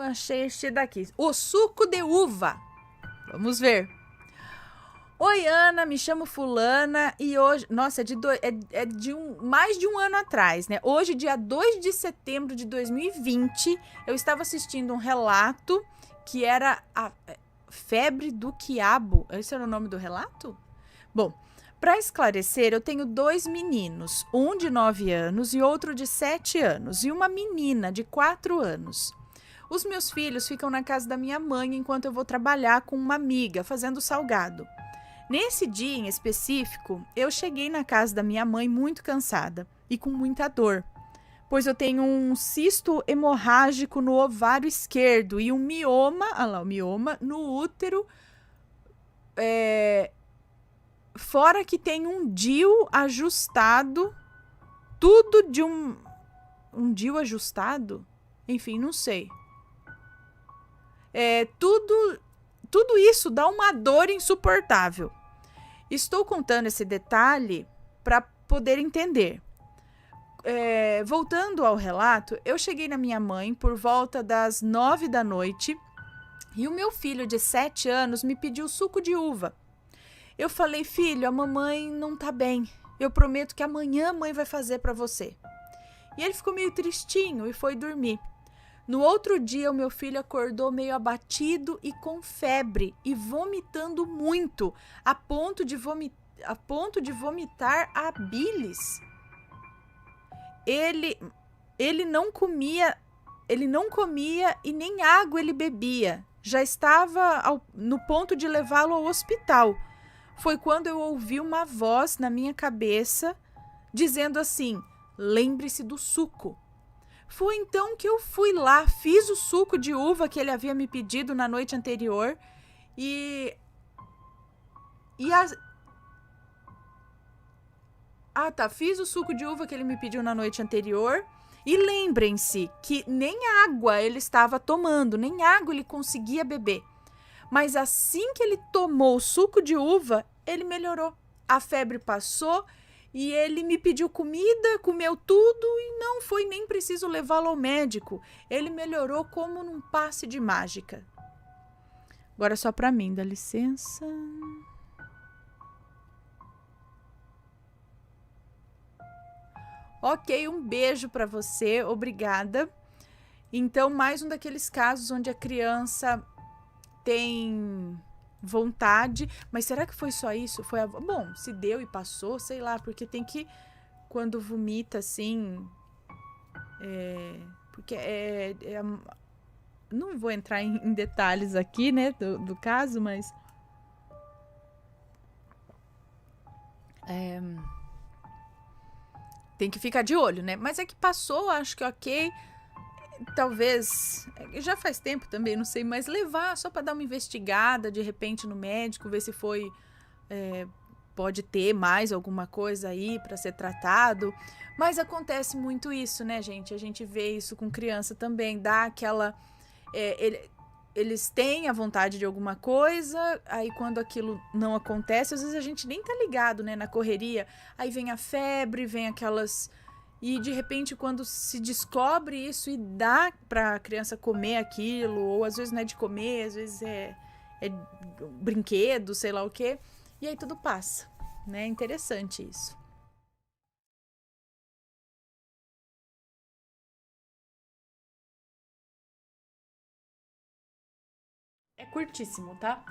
Achei este daqui. O suco de uva. Vamos ver. Oi, Ana, me chamo Fulana e hoje... Nossa, mais de um ano atrás, né? Hoje, dia 2 de setembro de 2020, eu estava assistindo um relato que era a febre do quiabo. Esse era o nome do relato? Bom, para esclarecer, eu tenho 2 meninos, um de 9 anos e outro de 7 anos, e uma menina de 4 anos. Os meus filhos ficam na casa da minha mãe enquanto eu vou trabalhar com uma amiga fazendo salgado. Nesse dia em específico, eu cheguei na casa da minha mãe muito cansada e com muita dor, pois eu tenho um cisto hemorrágico no ovário esquerdo e um mioma, o mioma no útero, fora que tem um DIU ajustado, tudo de um DIU ajustado? Enfim, não sei. Tudo isso dá uma dor insuportável. Estou contando esse detalhe para poder entender. Voltando ao relato, eu cheguei na minha mãe por volta das 9 da noite e o meu filho de 7 anos me pediu suco de uva. Eu falei, filho, a mamãe não tá bem. Eu prometo que amanhã a mãe vai fazer para você. E ele ficou meio tristinho e foi dormir. No outro dia, o meu filho acordou meio abatido e com febre e vomitando muito, a ponto de vomitar a bilis. Ele não comia e nem água ele bebia. Já estava no ponto de levá-lo ao hospital. Foi quando eu ouvi uma voz na minha cabeça dizendo assim: lembre-se do suco. Foi então que eu fui lá, fiz o suco de uva que ele havia me pedido na noite anterior fiz o suco de uva que ele me pediu na noite anterior. E lembrem-se que nem água ele estava tomando, nem água ele conseguia beber. Mas assim que ele tomou o suco de uva, ele melhorou. A febre passou e ele me pediu comida, comeu tudo e não foi nem preciso levá-lo ao médico. Ele melhorou como num passe de mágica. Agora só para mim, dá licença. Ok, um beijo para você, obrigada. Então, mais um daqueles casos onde a criança tem vontade, mas será que foi só isso? Bom, se deu e passou, sei lá, porque tem que, quando vomita assim, porque não vou entrar em detalhes aqui, né, do caso, mas tem que ficar de olho, né? Mas é que passou, acho que ok. Talvez, já faz tempo também, não sei, mas levar só para dar uma investigada de repente no médico, ver se foi, pode ter mais alguma coisa aí para ser tratado. Mas acontece muito isso, né, gente? A gente vê isso com criança também, dá aquela... eles têm a vontade de alguma coisa, aí quando aquilo não acontece, às vezes a gente nem tá ligado, né, na correria, aí vem a febre, vem aquelas... E, de repente, quando se descobre isso e dá para a criança comer aquilo, ou às vezes não é de comer, às vezes é brinquedo, sei lá o quê, e aí tudo passa, né? É interessante isso. É curtíssimo, tá?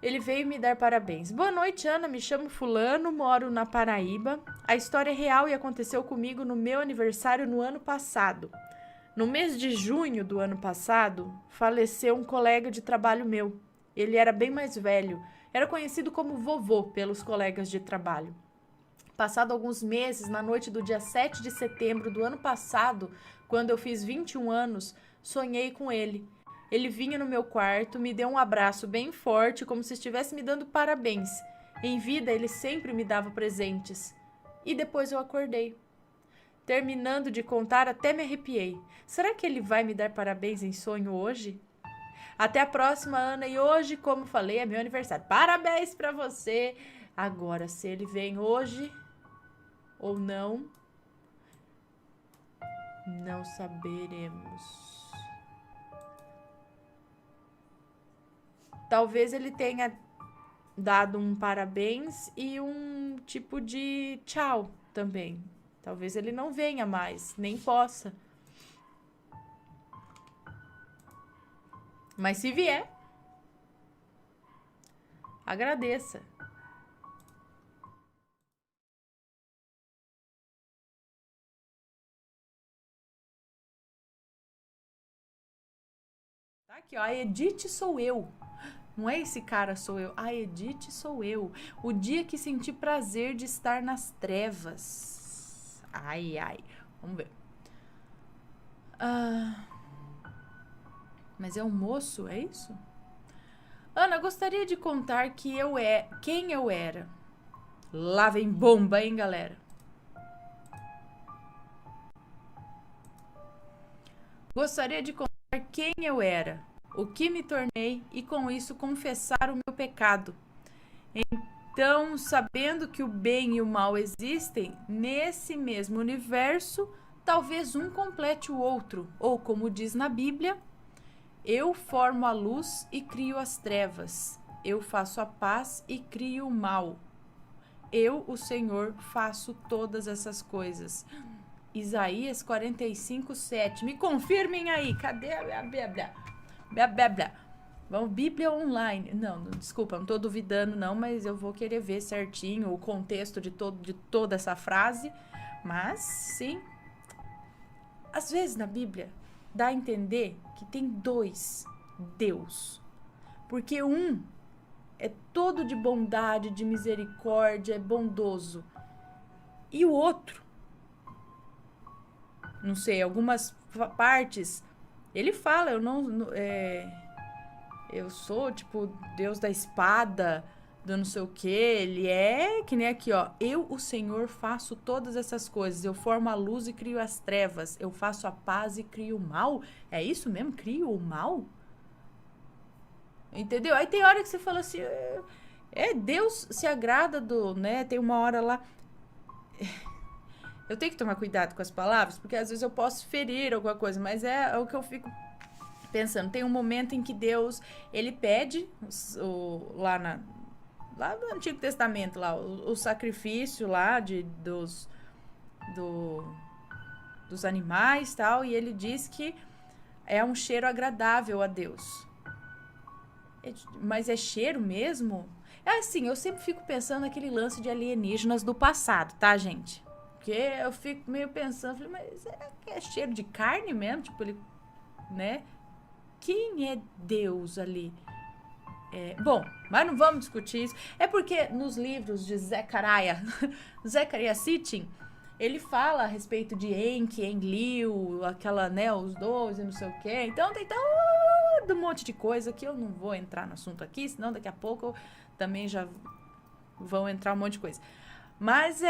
Ele veio me dar parabéns. Boa noite, Ana. Me chamo Fulano, moro na Paraíba. A história é real e aconteceu comigo no meu aniversário no ano passado. No mês de junho do ano passado, faleceu um colega de trabalho meu. Ele era bem mais velho, era conhecido como vovô pelos colegas de trabalho. Passado alguns meses, na noite do dia 7 de setembro do ano passado, quando eu fiz 21 anos, sonhei com ele. Ele vinha no meu quarto, me deu um abraço bem forte, como se estivesse me dando parabéns. Em vida, ele sempre me dava presentes. E depois eu acordei. Terminando de contar, até me arrepiei. Será que ele vai me dar parabéns em sonho hoje? Até a próxima, Ana. E hoje, como falei, é meu aniversário. Parabéns pra você! Agora, se ele vem hoje ou não saberemos. Talvez ele tenha dado um parabéns e um tipo de tchau também. Talvez ele não venha mais, nem possa. Mas se vier, agradeça. Tá aqui, ó, a Edith sou eu. Não é esse cara sou eu. A Edith sou eu. O dia que senti prazer de estar nas trevas. Ai, ai. Vamos ver. Mas é um moço, é isso? Ana, gostaria de contar quem eu era. Lá vem bomba, hein, galera? Gostaria de contar quem eu era, o que me tornei e com isso confessar o meu pecado. Então, sabendo que o bem e o mal existem nesse mesmo universo, talvez um complete o outro, ou como diz na Bíblia, eu formo a luz e crio as trevas, eu faço a paz e crio o mal. Eu, o Senhor, faço todas essas coisas. Isaías 45:7. Me confirmem aí. Cadê a Bíblia? Vamos, Bíblia online. Não, desculpa, não estou duvidando não, mas eu vou querer ver certinho o contexto de toda essa frase. Mas, sim, às vezes na Bíblia dá a entender que tem dois Deus. Porque um é todo de bondade, de misericórdia, é bondoso. E o outro, não sei, algumas partes, ele fala, eu sou, tipo, Deus da espada, do não sei o que, ele é que nem aqui, ó, eu, o Senhor, faço todas essas coisas, eu formo a luz e crio as trevas, eu faço a paz e crio o mal, é isso mesmo? Crio o mal? Entendeu? Aí tem hora que você fala assim, Deus se agrada né, tem uma hora lá, eu tenho que tomar cuidado com as palavras, porque às vezes eu posso ferir alguma coisa, mas é o que eu fico pensando. Tem um momento em que Deus, ele pede, lá no Antigo Testamento, lá, o sacrifício lá dos animais e tal, e ele diz que é um cheiro agradável a Deus. Mas é cheiro mesmo? É assim, eu sempre fico pensando naquele lance de alienígenas do passado, tá, gente? Porque eu fico meio pensando, falei, mas será que é cheiro de carne mesmo? Tipo, ele, né? Quem é Deus ali? Bom, mas não vamos discutir isso. É porque nos livros de Zechariah Sitchin, ele fala a respeito de Enki, Enlil, aquela, né, os 12, não sei o quê. Então tem todo um monte de coisa que eu não vou entrar no assunto aqui, senão daqui a pouco também já vão entrar um monte de coisa. Mas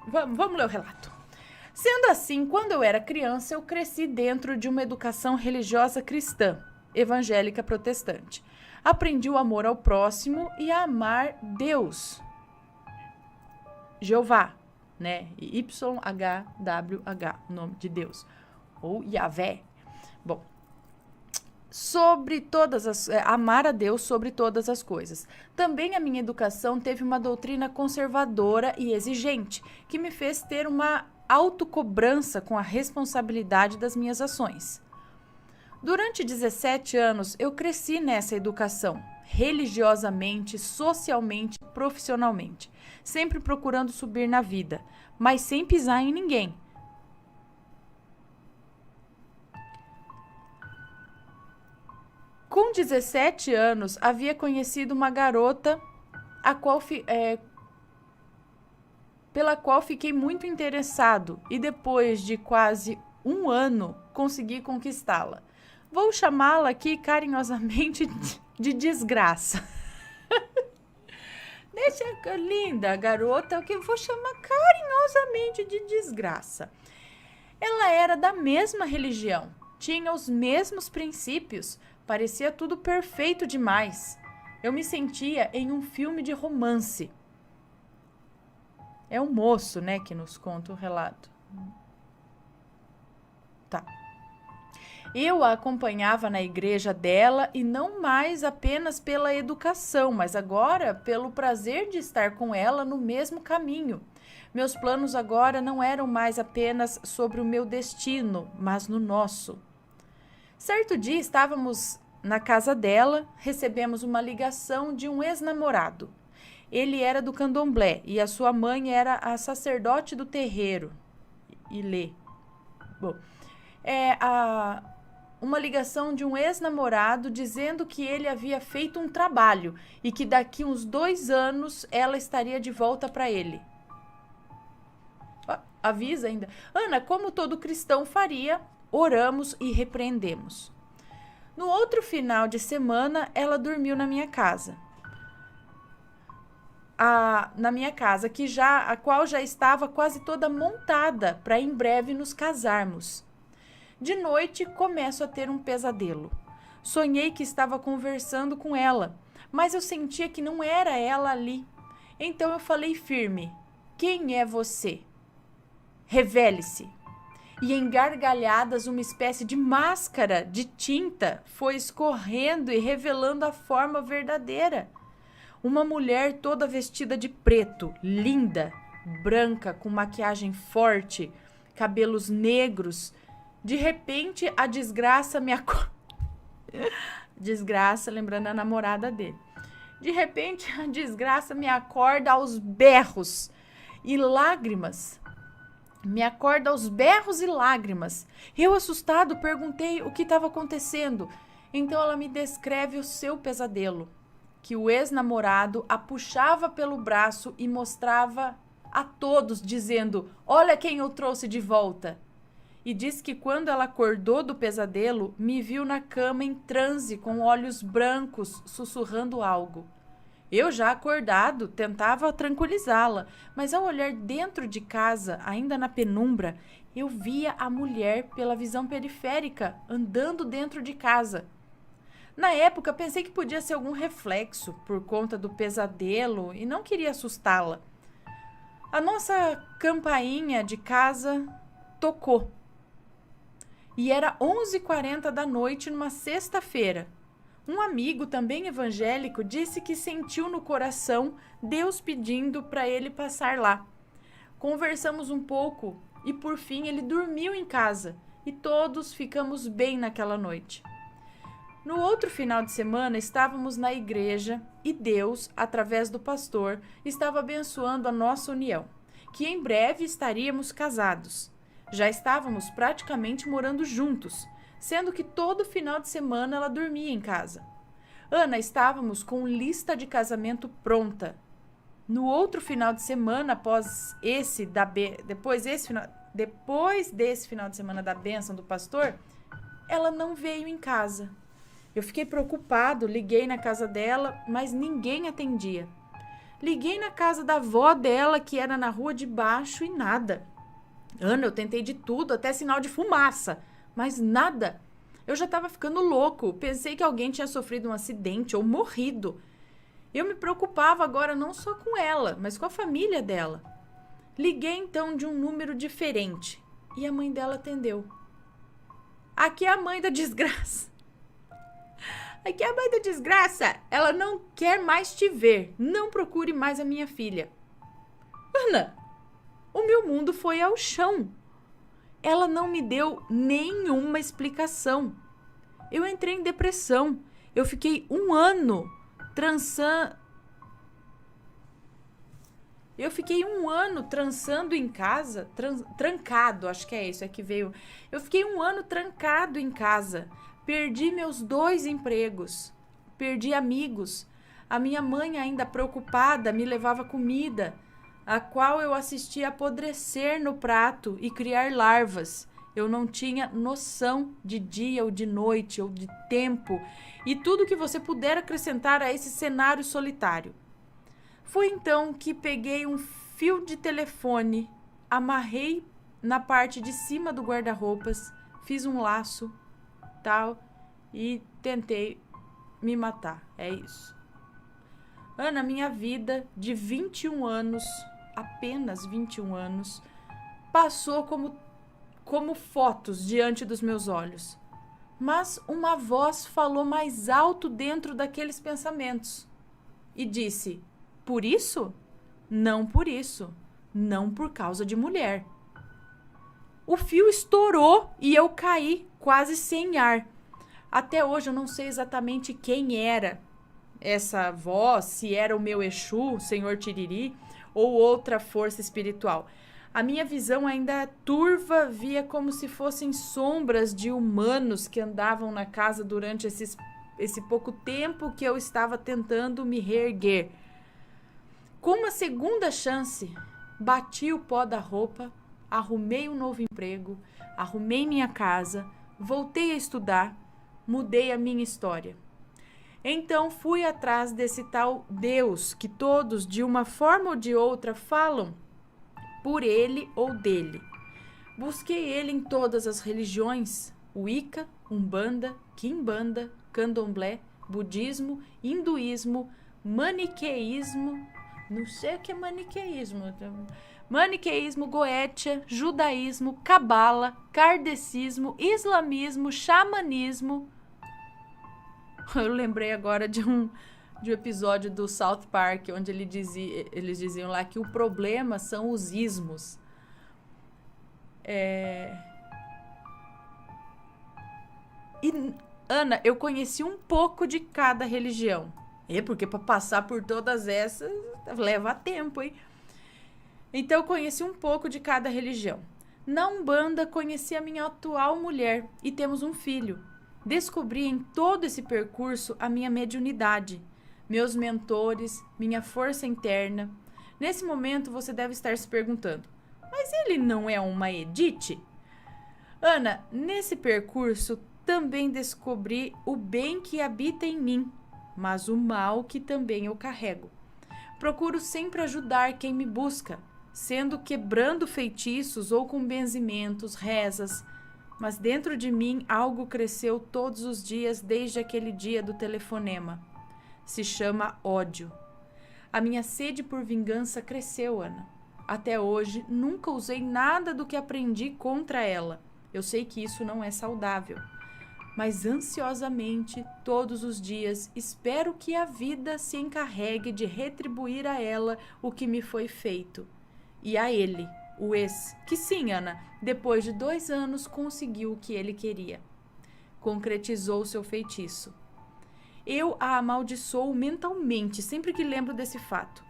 vamos ler o relato. Sendo assim, quando eu era criança, eu cresci dentro de uma educação religiosa cristã, evangélica protestante. Aprendi o amor ao próximo e a amar Deus. Jeová, né? YHWH, o nome de Deus. Ou Yahvé. Bom, amar a Deus sobre todas as coisas. Também a minha educação teve uma doutrina conservadora e exigente, que me fez ter uma autocobrança com a responsabilidade das minhas ações. Durante 17 anos, eu cresci nessa educação, religiosamente, socialmente, profissionalmente, sempre procurando subir na vida, mas sem pisar em ninguém. Com 17 anos, havia conhecido uma garota pela qual fiquei muito interessado e depois de quase um ano consegui conquistá-la. Vou chamá-la aqui carinhosamente de desgraça. Deixa linda garota, que eu vou chamar carinhosamente de desgraça. Ela era da mesma religião, tinha os mesmos princípios, parecia tudo perfeito demais. Eu me sentia em um filme de romance. É o moço, né, que nos conta o relato. Tá. Eu a acompanhava na igreja dela e não mais apenas pela educação, mas agora pelo prazer de estar com ela no mesmo caminho. Meus planos agora não eram mais apenas sobre o meu destino, mas no nosso. Certo dia estávamos na casa dela, recebemos uma ligação de um ex-namorado. Ele era do candomblé e a sua mãe era a sacerdote do terreiro. Ilê. Bom, uma ligação de um ex-namorado dizendo que ele havia feito um trabalho e que daqui uns 2 anos ela estaria de volta para ele. Avisa ainda. Ana, como todo cristão faria, oramos e repreendemos. No outro final de semana, ela dormiu na minha casa. A qual já estava quase toda montada para em breve nos casarmos. De noite, começo a ter um pesadelo. Sonhei que estava conversando com ela, mas eu sentia que não era ela ali. Então eu falei firme: quem é você? Revele-se. E em gargalhadas, uma espécie de máscara de tinta foi escorrendo e revelando a forma verdadeira. Uma mulher toda vestida de preto, linda, branca, com maquiagem forte, cabelos negros. De repente, a desgraça me acorda. Desgraça, lembrando a namorada dele. De repente, a desgraça me acorda aos berros e lágrimas. Me acorda aos berros e lágrimas. Eu, assustado, perguntei o que estava acontecendo. Então ela me descreve o seu pesadelo. Que o ex-namorado a puxava pelo braço e mostrava a todos, dizendo: olha quem eu trouxe de volta. E diz que quando ela acordou do pesadelo, me viu na cama em transe, com olhos brancos, sussurrando algo. Eu, já acordado, tentava tranquilizá-la, mas ao olhar dentro de casa, ainda na penumbra, eu via a mulher pela visão periférica, andando dentro de casa. Na época, pensei que podia ser algum reflexo por conta do pesadelo e não queria assustá-la. A nossa campainha de casa tocou. E era 11h40 da noite numa sexta-feira. Um amigo, também evangélico, disse que sentiu no coração Deus pedindo para ele passar lá. Conversamos um pouco e, por fim, ele dormiu em casa e todos ficamos bem naquela noite. No outro final de semana, estávamos na igreja e Deus, através do pastor, estava abençoando a nossa união, que em breve estaríamos casados. Já estávamos praticamente morando juntos, sendo que todo final de semana ela dormia em casa. Ana, estávamos com lista de casamento pronta. No outro final de semana, depois desse final de semana da bênção do pastor, ela não veio em casa. Eu fiquei preocupado, liguei na casa dela, mas ninguém atendia. Liguei na casa da avó dela, que era na rua de baixo, e nada. Ana, eu tentei de tudo, até sinal de fumaça, mas nada. Eu já estava ficando louco, pensei que alguém tinha sofrido um acidente ou morrido. Eu me preocupava agora não só com ela, mas com a família dela. Liguei então de um número diferente e a mãe dela atendeu. Aqui é a mãe da desgraça. Aqui é a mãe da desgraça. Ela não quer mais te ver. Não procure mais a minha filha. Ana, o meu mundo foi ao chão. Ela não me deu nenhuma explicação. Eu entrei em depressão. Eu fiquei 1 ano trançando em casa, trancado, acho que é isso, é que veio. Eu fiquei 1 ano trancado em casa. Perdi meus 2 empregos. Perdi amigos. A minha mãe, ainda preocupada, me levava comida, a qual eu assistia apodrecer no prato e criar larvas. Eu não tinha noção de dia ou de noite ou de tempo e tudo que você puder acrescentar a esse cenário solitário. Foi então que peguei um fio de telefone, amarrei na parte de cima do guarda-roupas, fiz um laço, tal, e tentei me matar. É isso. Ana, minha vida de 21 anos, apenas 21 anos, passou como fotos diante dos meus olhos. Mas uma voz falou mais alto dentro daqueles pensamentos e disse: por isso? Não por isso. Não por causa de mulher. O fio estourou e eu caí quase sem ar. Até hoje eu não sei exatamente quem era essa voz, se era o meu Exu, o Senhor Tiriri, ou outra força espiritual. A minha visão ainda é turva, via como se fossem sombras de humanos que andavam na casa durante esse pouco tempo que eu estava tentando me reerguer. Com uma segunda chance, bati o pó da roupa, arrumei um novo emprego, arrumei minha casa, voltei a estudar, mudei a minha história. Então fui atrás desse tal Deus que todos, de uma forma ou de outra, falam por ele ou dele. Busquei ele em todas as religiões: Wicca, Umbanda, Quimbanda, Candomblé, Budismo, Hinduísmo, Maniqueísmo, não sei o que é maniqueísmo, Goetia, Judaísmo, Cabala, Kardecismo, Islamismo, Xamanismo. Eu lembrei agora de um episódio do South Park, onde eles diziam lá que o problema são os ismos. E, Ana, eu conheci um pouco de cada religião. Porque para passar por todas essas leva tempo, hein? Então eu conheci um pouco de cada religião. Na Umbanda conheci a minha atual mulher e temos um filho. Descobri em todo esse percurso a minha mediunidade, meus mentores, minha força interna. Nesse momento você deve estar se perguntando: mas ele não é uma Edith? Ana, nesse percurso também descobri o bem que habita em mim, mas o mal que também eu carrego. Procuro sempre ajudar quem me busca, sendo quebrando feitiços ou com benzimentos, rezas. Mas dentro de mim algo cresceu todos os dias desde aquele dia do telefonema. Se chama ódio. A minha sede por vingança cresceu, Ana. Até hoje nunca usei nada do que aprendi contra ela. Eu sei que isso não é saudável. Mas ansiosamente, todos os dias, espero que a vida se encarregue de retribuir a ela o que me foi feito. E a ele, o ex, que sim, Ana, depois de 2 anos conseguiu o que ele queria. Concretizou seu feitiço. Eu a amaldiçoo mentalmente sempre que lembro desse fato.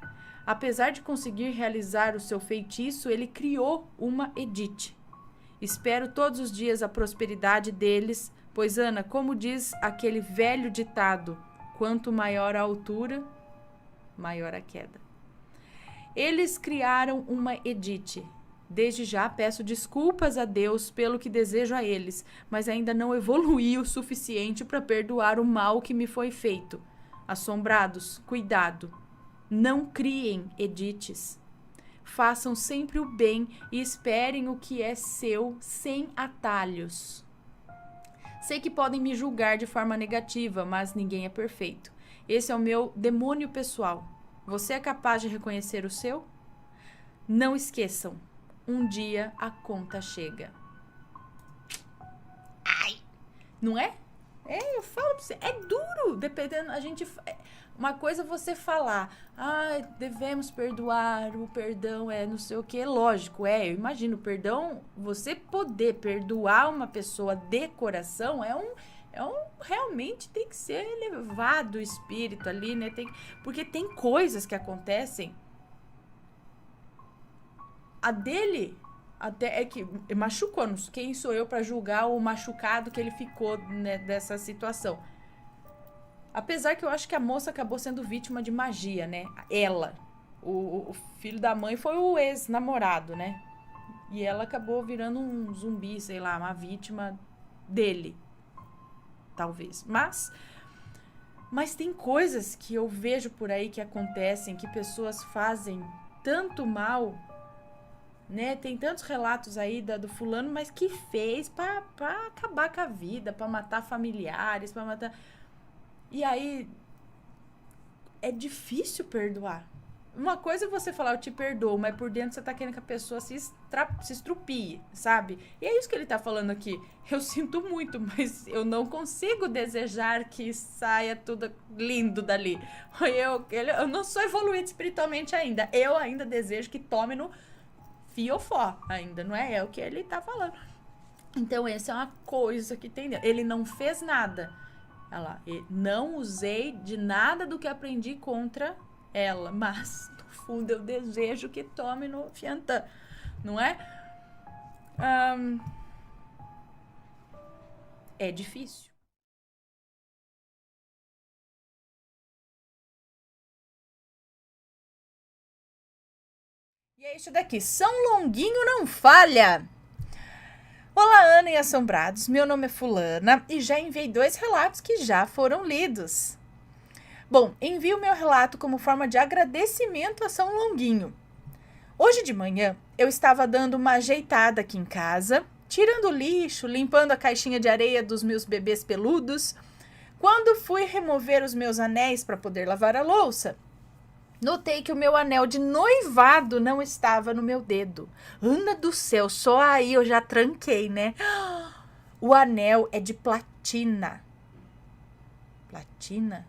Apesar de conseguir realizar o seu feitiço, ele criou uma Edith. Espero todos os dias a prosperidade deles, pois, Ana, como diz aquele velho ditado, quanto maior a altura, maior a queda. Eles criaram uma Edith. Desde já peço desculpas a Deus pelo que desejo a eles, mas ainda não evoluí o suficiente para perdoar o mal que me foi feito. Assombrados, cuidado. Não criem Ediths. Façam sempre o bem e esperem o que é seu sem atalhos. Sei que podem me julgar de forma negativa, mas ninguém é perfeito. Esse é o meu demônio pessoal. Você é capaz de reconhecer o seu? Não esqueçam. Um dia a conta chega. Ai! Não é? Eu falo pra você, é duro, dependendo, uma coisa é você falar, devemos perdoar, o perdão é não sei o que, lógico, eu imagino, o perdão, você poder perdoar uma pessoa de coração realmente tem que ser elevado o espírito ali, né, porque tem coisas que acontecem. A dele até é que machucou. Quem sou eu para julgar o machucado que ele ficou, né, dessa situação? Apesar que eu acho que a moça acabou sendo vítima de magia, né? Ela. O filho da mãe foi o ex-namorado, né? E ela acabou virando um zumbi, sei lá, uma vítima dele. Talvez. Mas tem coisas que eu vejo por aí que acontecem, que pessoas fazem tanto mal, né? Tem tantos relatos aí do fulano, mas que fez pra acabar com a vida, pra matar familiares, pra matar... E aí, é difícil perdoar. Uma coisa é você falar, eu te perdoo, mas por dentro você tá querendo que a pessoa se estrupie, sabe? E é isso que ele tá falando aqui. Eu sinto muito, mas eu não consigo desejar que saia tudo lindo dali. Eu não sou evoluído espiritualmente ainda. Eu ainda desejo que tome no fiofó ainda, não é? É o que ele tá falando. Então, essa é uma coisa que tem dentro. Ele não fez nada. Olha lá, não usei de nada do que aprendi contra ela, mas no fundo eu desejo que tome no fiantã, não é? É difícil. E é isso daqui, São Longuinho não falha. Olá, Ana e assombrados, meu nome é fulana e já enviei 2 relatos que já foram lidos. Bom, envio meu relato como forma de agradecimento a São Longuinho. Hoje de manhã, eu estava dando uma ajeitada aqui em casa, tirando o lixo, limpando a caixinha de areia dos meus bebês peludos. Quando fui remover os meus anéis para poder lavar a louça, notei que o meu anel de noivado não estava no meu dedo. Ana do céu, só aí eu já tranquei, né? O anel é de platina. Platina?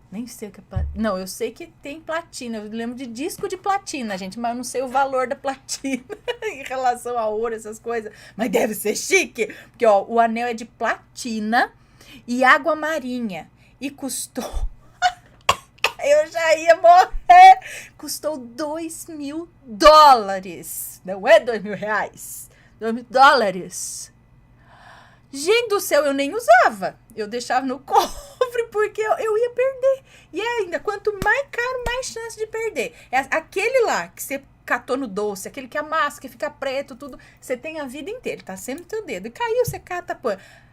Nem sei o que é platina. Não, eu sei que tem platina. Eu lembro de disco de platina, gente, mas eu não sei o valor da platina em relação a ouro, essas coisas. Mas deve ser chique, porque ó, o anel é de platina e água marinha. E custou... Eu já ia morrer. Custou $2.000. Não é R$2.000. $2.000. Gente do céu, eu nem usava. Eu deixava no cofre porque eu ia perder. E ainda, quanto mais caro, mais chance de perder. É aquele lá que você catou no doce, aquele que amassa, que fica preto, tudo. Você tem a vida inteira, tá sempre no teu dedo. E caiu, você cata, pô.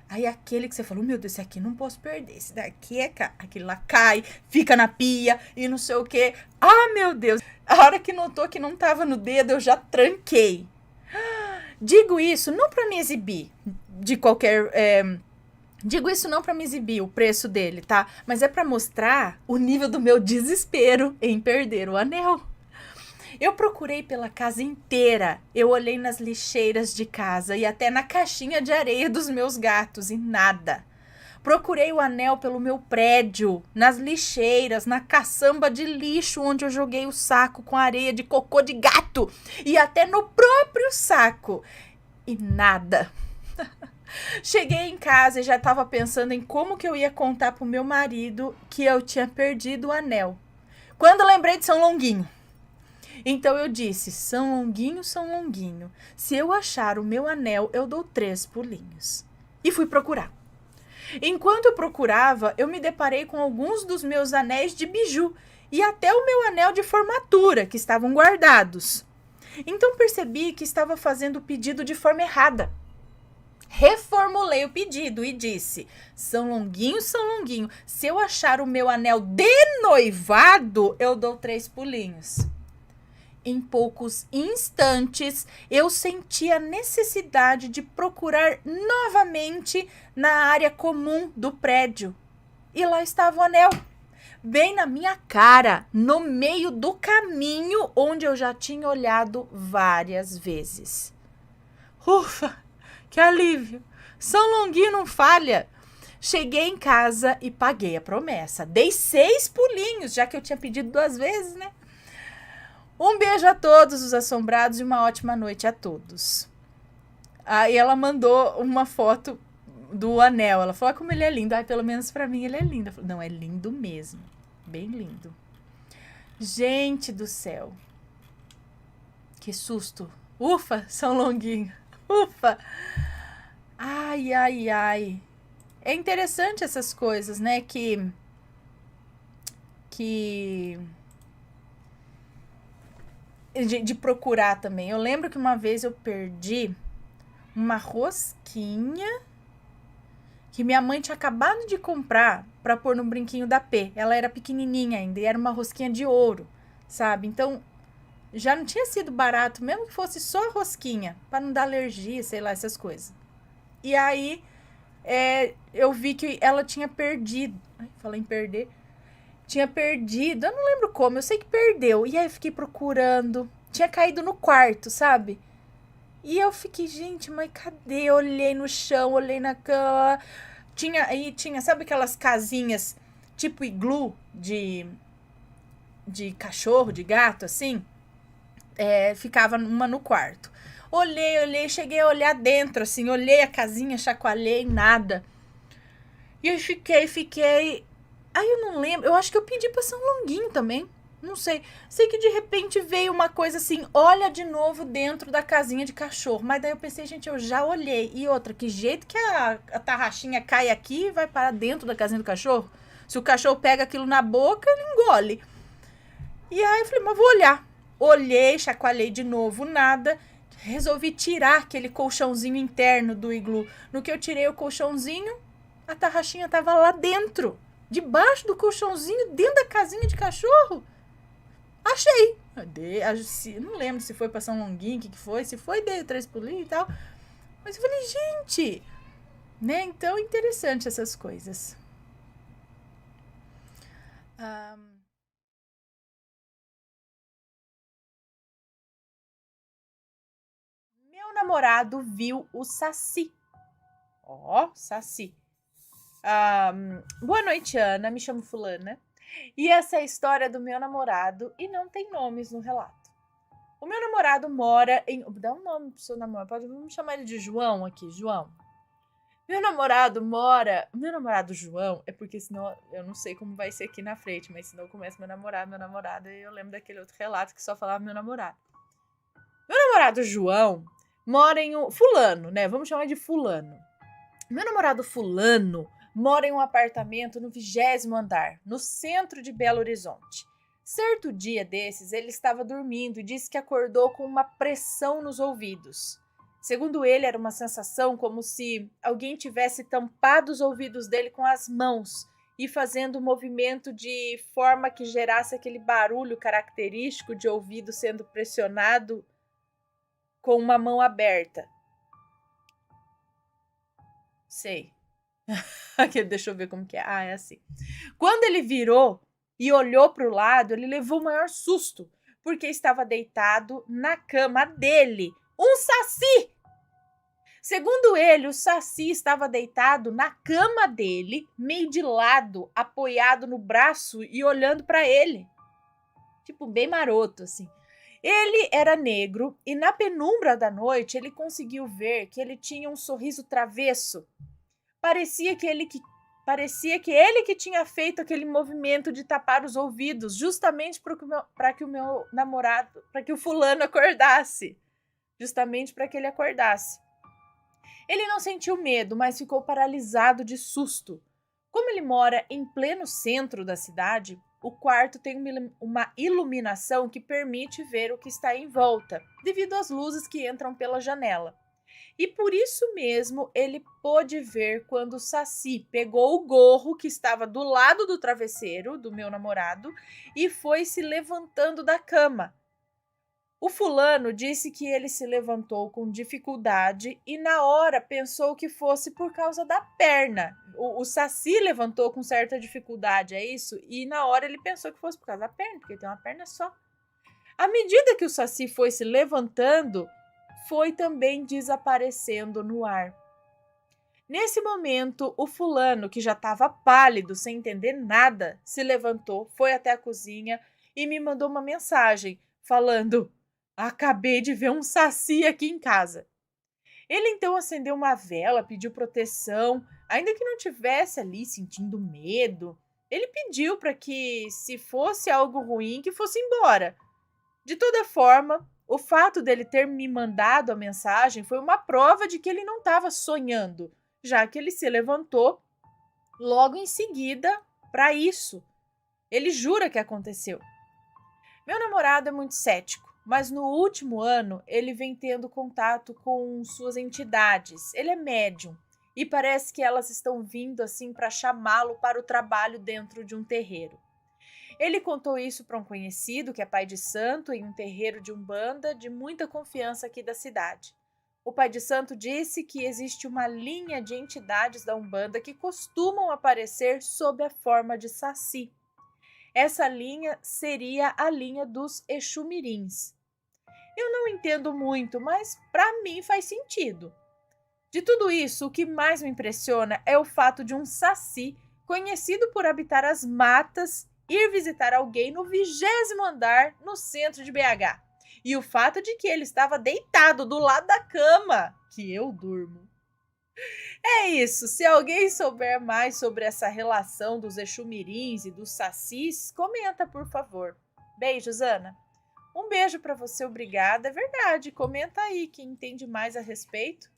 Aí aquele que você falou, meu Deus, esse aqui não posso perder. Esse daqui é aquele lá cai, fica na pia e não sei o quê. Ah, meu Deus. A hora que notou que não tava no dedo, eu já tranquei. Digo isso não para me exibir de qualquer... digo isso não para me exibir o preço dele, tá? Mas é para mostrar o nível do meu desespero em perder o anel. Eu procurei pela casa inteira. Eu olhei nas lixeiras de casa e até na caixinha de areia dos meus gatos e nada. Procurei o anel pelo meu prédio, nas lixeiras, na caçamba de lixo onde eu joguei o saco com areia de cocô de gato e até no próprio saco. E nada. Cheguei em casa e já estava pensando em como que eu ia contar pro meu marido que eu tinha perdido o anel. Quando lembrei de São Longuinho. Então eu disse, São Longuinho, se eu achar o meu anel, eu dou 3 pulinhos. E fui procurar. Enquanto eu procurava, eu me deparei com alguns dos meus anéis de biju e até o meu anel de formatura, que estavam guardados. Então percebi que estava fazendo o pedido de forma errada. Reformulei o pedido e disse, São Longuinho, se eu achar o meu anel de noivado, eu dou 3 pulinhos. Em poucos instantes, eu senti a necessidade de procurar novamente na área comum do prédio. E lá estava o anel, bem na minha cara, no meio do caminho onde eu já tinha olhado várias vezes. Ufa, que alívio! São Longuinho não falha. Cheguei em casa e paguei a promessa. Dei 6 pulinhos, já que eu tinha pedido 2 vezes, né? Um beijo a todos os assombrados e uma ótima noite a todos. Aí ela mandou uma foto do anel. Ela falou, como ele é lindo. Ai, pelo menos pra mim ele é lindo. Eu falei, não, é lindo mesmo. Bem lindo. Gente do céu. Que susto. Ufa, São Longuinho. Ufa. Ai, ai, ai. É interessante essas coisas, né? De procurar também. Eu lembro que uma vez eu perdi uma rosquinha que minha mãe tinha acabado de comprar para pôr no brinquinho da P. Ela era pequenininha ainda e era uma rosquinha de ouro, sabe? Então, já não tinha sido barato, mesmo que fosse só a rosquinha, para não dar alergia, sei lá, essas coisas. E aí, eu vi que ela tinha perdido. Ai, falei em perder. tinha perdido, eu não lembro como, eu sei que perdeu. E aí eu fiquei procurando, tinha caído no quarto, sabe? E eu fiquei, gente, mas cadê? Eu olhei no chão, olhei na cama. Tinha, sabe aquelas casinhas tipo iglu de cachorro, de gato, assim? Ficava uma no quarto. Olhei, cheguei a olhar dentro, assim, olhei a casinha, chacoalhei, nada. E aí fiquei. Aí eu não lembro, eu acho que eu pedi pra São Longuinho também. Não sei. Sei que de repente veio uma coisa assim, olha de novo dentro da casinha de cachorro. Mas daí eu pensei, gente, eu já olhei. E outra, que jeito que a tarraxinha cai aqui e vai parar dentro da casinha do cachorro? Se o cachorro pega aquilo na boca, ele engole. E aí eu falei, mas vou olhar. Olhei, chacoalhei de novo, nada. Resolvi tirar aquele colchãozinho interno do iglu. No que eu tirei o colchãozinho, a tarraxinha tava lá dentro. Debaixo do colchãozinho, dentro da casinha de cachorro. Achei. Não lembro se foi pra São Longuinho, o que foi. Se foi, dei 3 pulinhos e tal. Mas eu falei, gente, né? Então, interessante essas coisas. Meu namorado viu o Saci. Ó, Saci. Boa noite, Ana. Me chamo Fulana. E essa é a história do meu namorado e não tem nomes no relato. O meu namorado mora em. Dá um nome pro seu namorado. Vamos chamar ele de João aqui, João. Meu namorado mora. Meu namorado João é porque senão eu não sei como vai ser aqui na frente, mas senão começa meu namorado, e eu lembro daquele outro relato que só falava meu namorado. Meu namorado João mora em um. Fulano, né? Vamos chamar de Fulano. Meu namorado Fulano mora em um apartamento no 20º andar, no centro de Belo Horizonte. Certo dia desses, ele estava dormindo e disse que acordou com uma pressão nos ouvidos. Segundo ele, era uma sensação como se alguém tivesse tampado os ouvidos dele com as mãos e fazendo um movimento de forma que gerasse aquele barulho característico de ouvido sendo pressionado com uma mão aberta. Sei. Deixa eu ver como que é. É assim. Quando ele virou e olhou para o lado, ele levou o maior susto, porque estava deitado na cama dele um Saci. Segundo ele, o Saci estava deitado na cama dele, meio de lado, apoiado no braço e olhando para ele. Tipo, bem maroto, assim. Ele era negro e na penumbra da noite ele conseguiu ver que ele tinha um sorriso travesso. Parecia que ele que tinha feito aquele movimento de tapar os ouvidos, justamente para que o meu namorado, para que o fulano acordasse. Justamente para que ele acordasse. Ele não sentiu medo, mas ficou paralisado de susto. Como ele mora em pleno centro da cidade, o quarto tem uma iluminação que permite ver o que está em volta, devido às luzes que entram pela janela. E por isso mesmo ele pôde ver quando o Saci pegou o gorro que estava do lado do travesseiro do meu namorado e foi se levantando da cama. O fulano disse que ele se levantou com dificuldade e na hora pensou que fosse por causa da perna. O Saci levantou com certa dificuldade, é isso? E na hora ele pensou que fosse por causa da perna, porque ele tem uma perna só. À medida que o Saci foi se levantando, foi também desaparecendo no ar. Nesse momento, o fulano, que já estava pálido, sem entender nada, se levantou, foi até a cozinha e me mandou uma mensagem falando: acabei de ver um Saci aqui em casa. Ele então acendeu uma vela, pediu proteção, ainda que não tivesse ali sentindo medo. Ele pediu para que, se fosse algo ruim, que fosse embora. De toda forma, o fato dele ter me mandado a mensagem foi uma prova de que ele não estava sonhando, já que ele se levantou logo em seguida para isso. Ele jura que aconteceu. Meu namorado é muito cético, mas no último ano ele vem tendo contato com suas entidades. Ele é médium e parece que elas estão vindo assim para chamá-lo para o trabalho dentro de um terreiro. Ele contou isso para um conhecido que é pai de santo em um terreiro de umbanda de muita confiança aqui da cidade. O pai de santo disse que existe uma linha de entidades da umbanda que costumam aparecer sob a forma de Saci. Essa linha seria a linha dos Exumirins. Eu não entendo muito, mas para mim faz sentido. De tudo isso, o que mais me impressiona é o fato de um saci, conhecido por habitar as matas, ir visitar alguém no 20º andar no centro de BH. E o fato de que ele estava deitado do lado da cama que eu durmo. É isso, se alguém souber mais sobre essa relação dos Exumirins e dos sacis, comenta, por favor. Beijos, Ana. Um beijo para você, obrigada. É verdade, comenta aí quem entende mais a respeito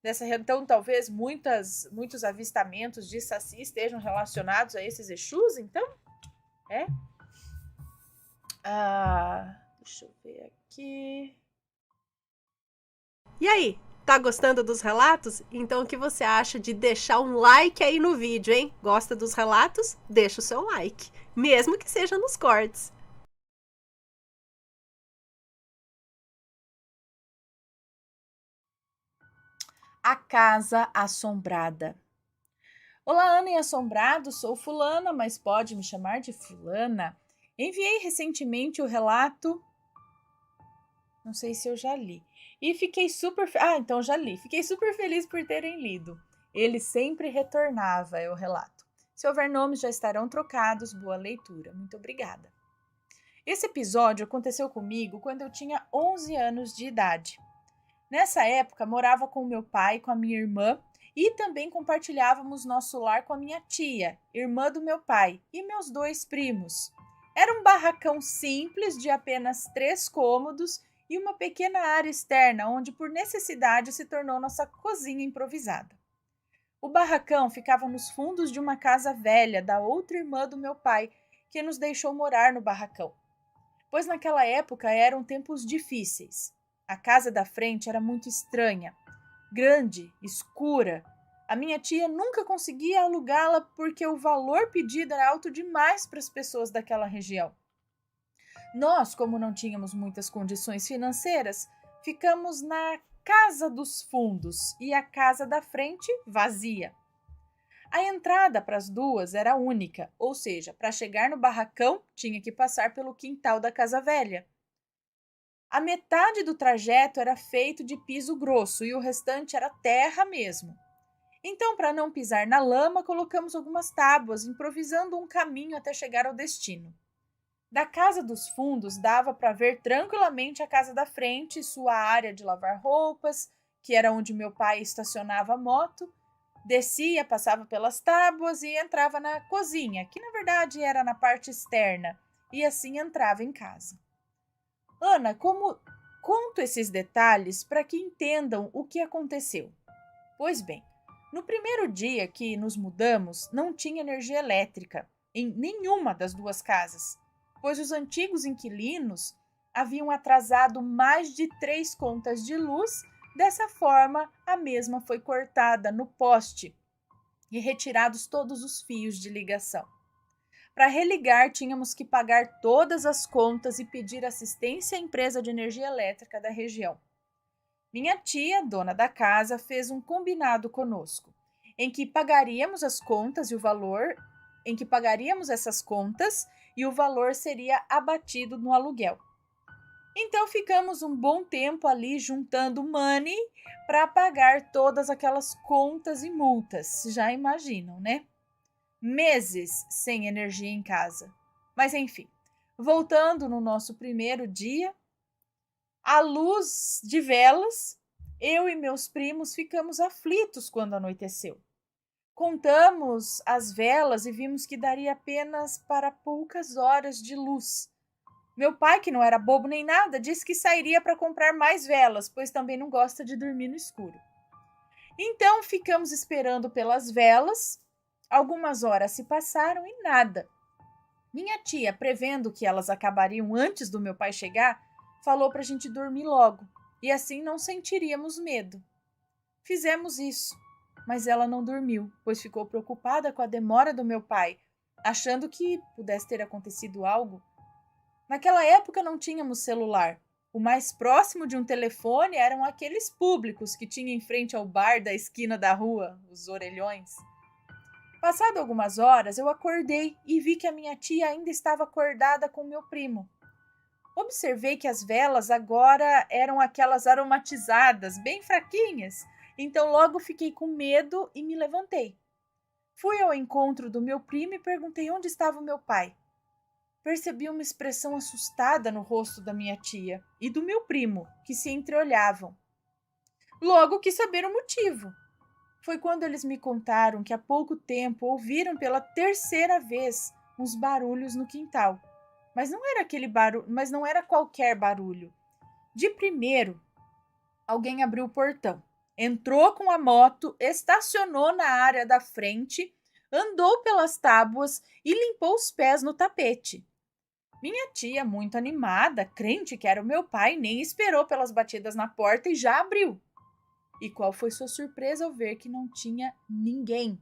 dessa. Então, talvez muitos avistamentos de saci estejam relacionados a esses Exus, então? Deixa eu ver aqui. E aí, tá gostando dos relatos? Então o que você acha de deixar um like aí no vídeo, hein? Gosta dos relatos? Deixa o seu like, mesmo que seja nos cortes. A Casa Assombrada. Olá, Ana e Assombrado, sou fulana, mas pode me chamar de fulana. Enviei recentemente o relato, não sei se eu já li, e fiquei super... então já li. Fiquei super feliz por terem lido. Ele sempre retornava, é o relato. Se houver nomes, já estarão trocados. Boa leitura. Muito obrigada. Esse episódio aconteceu comigo quando eu tinha 11 anos de idade. Nessa época, morava com meu pai, com a minha irmã, e também compartilhávamos nosso lar com a minha tia, irmã do meu pai, e meus 2 primos. Era um barracão simples de apenas 3 cômodos e uma pequena área externa, onde por necessidade se tornou nossa cozinha improvisada. O barracão ficava nos fundos de uma casa velha da outra irmã do meu pai, que nos deixou morar no barracão. Pois naquela época eram tempos difíceis. A casa da frente era muito estranha, grande, escura. A minha tia nunca conseguia alugá-la porque o valor pedido era alto demais para as pessoas daquela região. Nós, como não tínhamos muitas condições financeiras, ficamos na casa dos fundos e a casa da frente vazia. A entrada para as duas era única, ou seja, para chegar no barracão tinha que passar pelo quintal da casa velha. A metade do trajeto era feito de piso grosso e o restante era terra mesmo. Então, para não pisar na lama, colocamos algumas tábuas, improvisando um caminho até chegar ao destino. Da casa dos fundos dava para ver tranquilamente a casa da frente, sua área de lavar roupas, que era onde meu pai estacionava a moto. Descia, passava pelas tábuas e entrava na cozinha, que na verdade era na parte externa, e assim entrava em casa. Ana, como conto esses detalhes para que entendam o que aconteceu? Pois bem, no primeiro dia que nos mudamos, não tinha energia elétrica em nenhuma das 2 casas, pois os antigos inquilinos haviam atrasado mais de 3 contas de luz. Dessa forma, a mesma foi cortada no poste e retirados todos os fios de ligação. Para religar, tínhamos que pagar todas as contas e pedir assistência à empresa de energia elétrica da região. Minha tia, dona da casa, fez um combinado conosco, em que pagaríamos as contas e o valor, e o valor seria abatido no aluguel. Então ficamos um bom tempo ali juntando money para pagar todas aquelas contas e multas. Já imaginam, né? Meses sem energia em casa. Mas enfim, voltando no nosso primeiro dia, à luz de velas, eu e meus primos ficamos aflitos quando anoiteceu. Contamos as velas e vimos que daria apenas para poucas horas de luz. Meu pai, que não era bobo nem nada, disse que sairia para comprar mais velas, pois também não gosta de dormir no escuro. Então ficamos esperando pelas velas. Algumas horas se passaram e nada. Minha tia, prevendo que elas acabariam antes do meu pai chegar, falou para a gente dormir logo, e assim não sentiríamos medo. Fizemos isso, mas ela não dormiu, pois ficou preocupada com a demora do meu pai, achando que pudesse ter acontecido algo. Naquela época não tínhamos celular. O mais próximo de um telefone eram aqueles públicos que tinha em frente ao bar da esquina da rua, os orelhões. Passado algumas horas, eu acordei e vi que a minha tia ainda estava acordada com meu primo. Observei que as velas agora eram aquelas aromatizadas, bem fraquinhas, então logo fiquei com medo e me levantei. Fui ao encontro do meu primo e perguntei onde estava o meu pai. Percebi uma expressão assustada no rosto da minha tia e do meu primo, que se entreolhavam. Logo quis saber o motivo. Foi quando eles me contaram que há pouco tempo ouviram pela terceira vez uns barulhos no quintal. Mas não era aquele barulho, mas não era qualquer barulho. De primeiro, alguém abriu o portão, entrou com a moto, estacionou na área da frente, andou pelas tábuas e limpou os pés no tapete. Minha tia, muito animada, crente que era o meu pai, nem esperou pelas batidas na porta e já abriu. E qual foi sua surpresa ao ver que não tinha ninguém?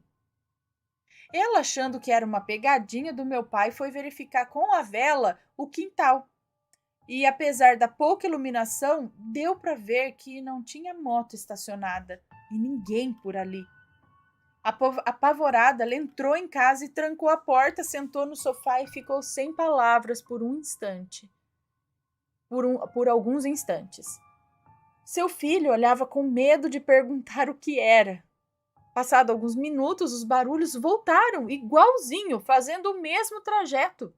Ela, achando que era uma pegadinha do meu pai, foi verificar com a vela o quintal. E apesar da pouca iluminação, deu para ver que não tinha moto estacionada e ninguém por ali. Apavorada, ela entrou em casa e trancou a porta, sentou no sofá e ficou sem palavras por um instante. Por alguns instantes. Seu filho olhava com medo de perguntar o que era. Passado alguns minutos, os barulhos voltaram, igualzinho, fazendo o mesmo trajeto,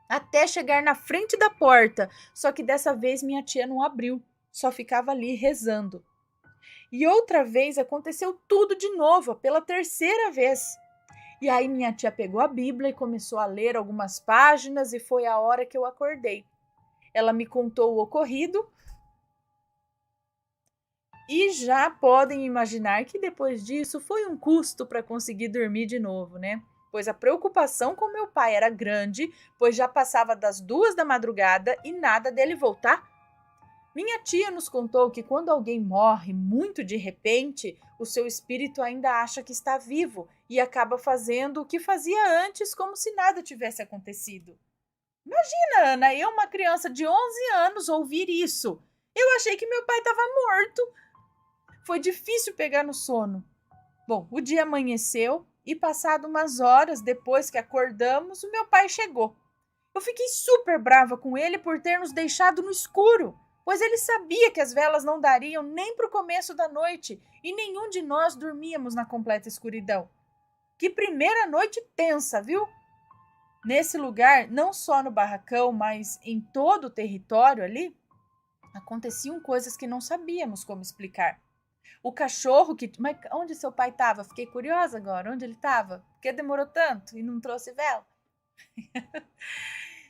até chegar na frente da porta, só que dessa vez minha tia não abriu, só ficava ali rezando. E outra vez aconteceu tudo de novo, pela terceira vez. E aí minha tia pegou a Bíblia e começou a ler algumas páginas e foi a hora que eu acordei. Ela me contou o ocorrido e já podem imaginar que depois disso foi um custo para conseguir dormir de novo, né? Pois a preocupação com meu pai era grande, pois já passava das 2 da madrugada e nada dele voltar. Minha tia nos contou que quando alguém morre muito de repente, o seu espírito ainda acha que está vivo e acaba fazendo o que fazia antes, como se nada tivesse acontecido. Imagina, Ana, eu, uma criança de 11 anos, ouvir isso. Eu achei que meu pai estava morto. Foi difícil pegar no sono. Bom, o dia amanheceu e passado umas horas depois que acordamos, o meu pai chegou. Eu fiquei super brava com ele por ter nos deixado no escuro, pois ele sabia que as velas não dariam nem para o começo da noite e nenhum de nós dormíamos na completa escuridão. Que primeira noite tensa, viu? Nesse lugar, não só no barracão, mas em todo o território ali, aconteciam coisas que não sabíamos como explicar. O cachorro que... Mas onde seu pai estava? Fiquei curiosa agora. Onde ele estava? Por que demorou tanto e não trouxe vela?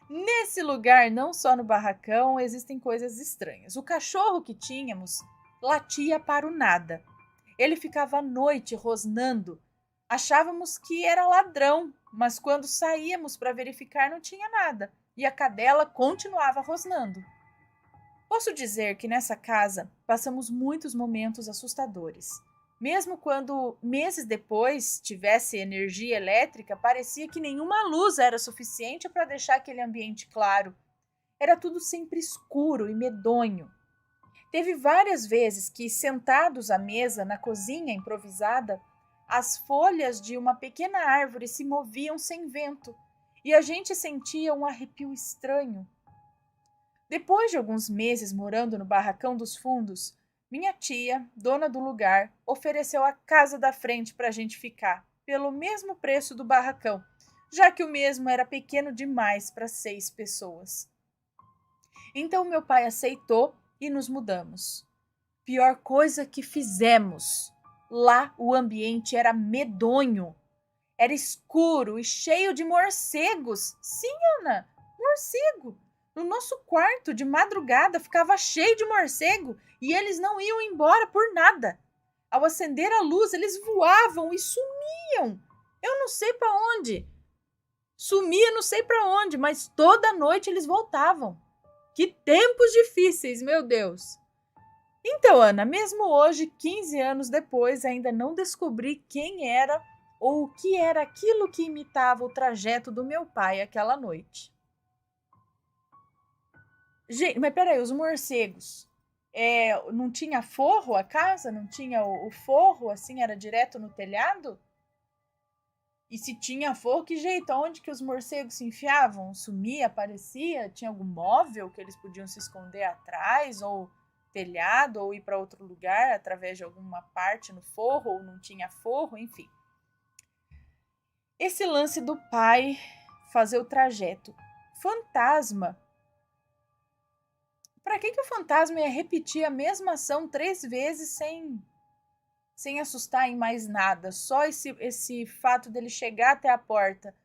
Nesse lugar, não só no barracão, existem coisas estranhas. O cachorro que tínhamos latia para o nada. Ele ficava à noite rosnando. Achávamos que era ladrão, mas quando saíamos para verificar não tinha nada. E a cadela continuava rosnando. Posso dizer que nessa casa passamos muitos momentos assustadores. Mesmo quando, meses depois, tivesse energia elétrica, parecia que nenhuma luz era suficiente para deixar aquele ambiente claro. Era tudo sempre escuro e medonho. Teve várias vezes que, sentados à mesa na cozinha improvisada, as folhas de uma pequena árvore se moviam sem vento e a gente sentia um arrepio estranho. Depois de alguns meses morando no barracão dos fundos, minha tia, dona do lugar, ofereceu a casa da frente para a gente ficar, pelo mesmo preço do barracão, já que o mesmo era pequeno demais para 6 pessoas. Então meu pai aceitou e nos mudamos. Pior coisa que fizemos. Lá o ambiente era medonho. Era escuro e cheio de morcegos. Sim, Ana, morcego. No nosso quarto, de madrugada, ficava cheio de morcego e eles não iam embora por nada. Ao acender a luz, eles voavam e sumiam. Eu não sei para onde. Sumia não sei para onde, mas toda noite eles voltavam. Que tempos difíceis, meu Deus! Então, Ana, mesmo hoje, 15 anos depois, ainda não descobri quem era ou o que era aquilo que imitava o trajeto do meu pai aquela noite. Gente, mas peraí, os morcegos, não tinha forro a casa? Não tinha o forro, assim, era direto no telhado? E se tinha forro, que jeito? Onde que os morcegos se enfiavam? Sumia, aparecia? Tinha algum móvel que eles podiam se esconder atrás? Ou telhado? Ou ir para outro lugar através de alguma parte no forro? Ou não tinha forro? Enfim. Esse lance do pai fazer o trajeto. Fantasma. Para que o fantasma ia repetir a mesma ação 3 vezes sem assustar em mais nada? Só esse fato dele chegar até a porta.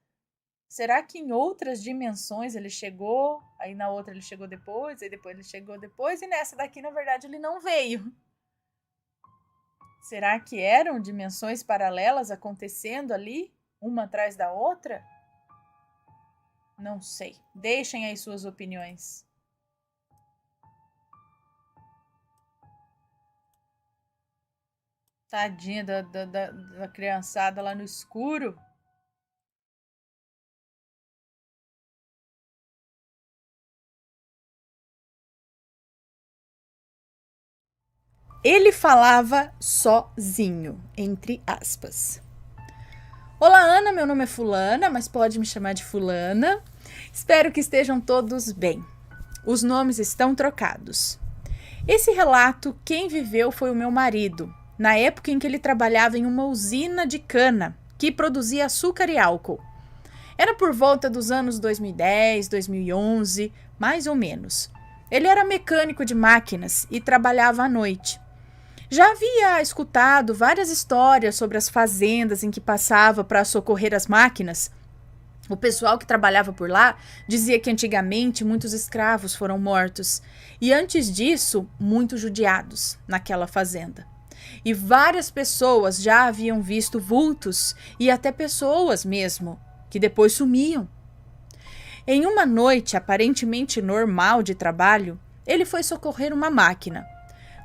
Será que em outras dimensões ele chegou, aí na outra ele chegou depois, aí depois ele chegou depois, e nessa daqui, na verdade, ele não veio? Será que eram dimensões paralelas acontecendo ali, uma atrás da outra? Não sei. Deixem aí suas opiniões. Tadinha da criançada lá no escuro. Ele falava sozinho, entre aspas. Olá, Ana, meu nome é Fulana, mas pode me chamar de Fulana. Espero que estejam todos bem. Os nomes estão trocados. Esse relato, quem viveu foi o meu marido, na época em que ele trabalhava em uma usina de cana que produzia açúcar e álcool. Era por volta dos anos 2010, 2011, mais ou menos. Ele era mecânico de máquinas e trabalhava à noite. Já havia escutado várias histórias sobre as fazendas em que passava para socorrer as máquinas. O pessoal que trabalhava por lá dizia que antigamente muitos escravos foram mortos e antes disso, muitos judiados naquela fazenda. E várias pessoas já haviam visto vultos e até pessoas mesmo, que depois sumiam. Em uma noite aparentemente normal de trabalho, ele foi socorrer uma máquina.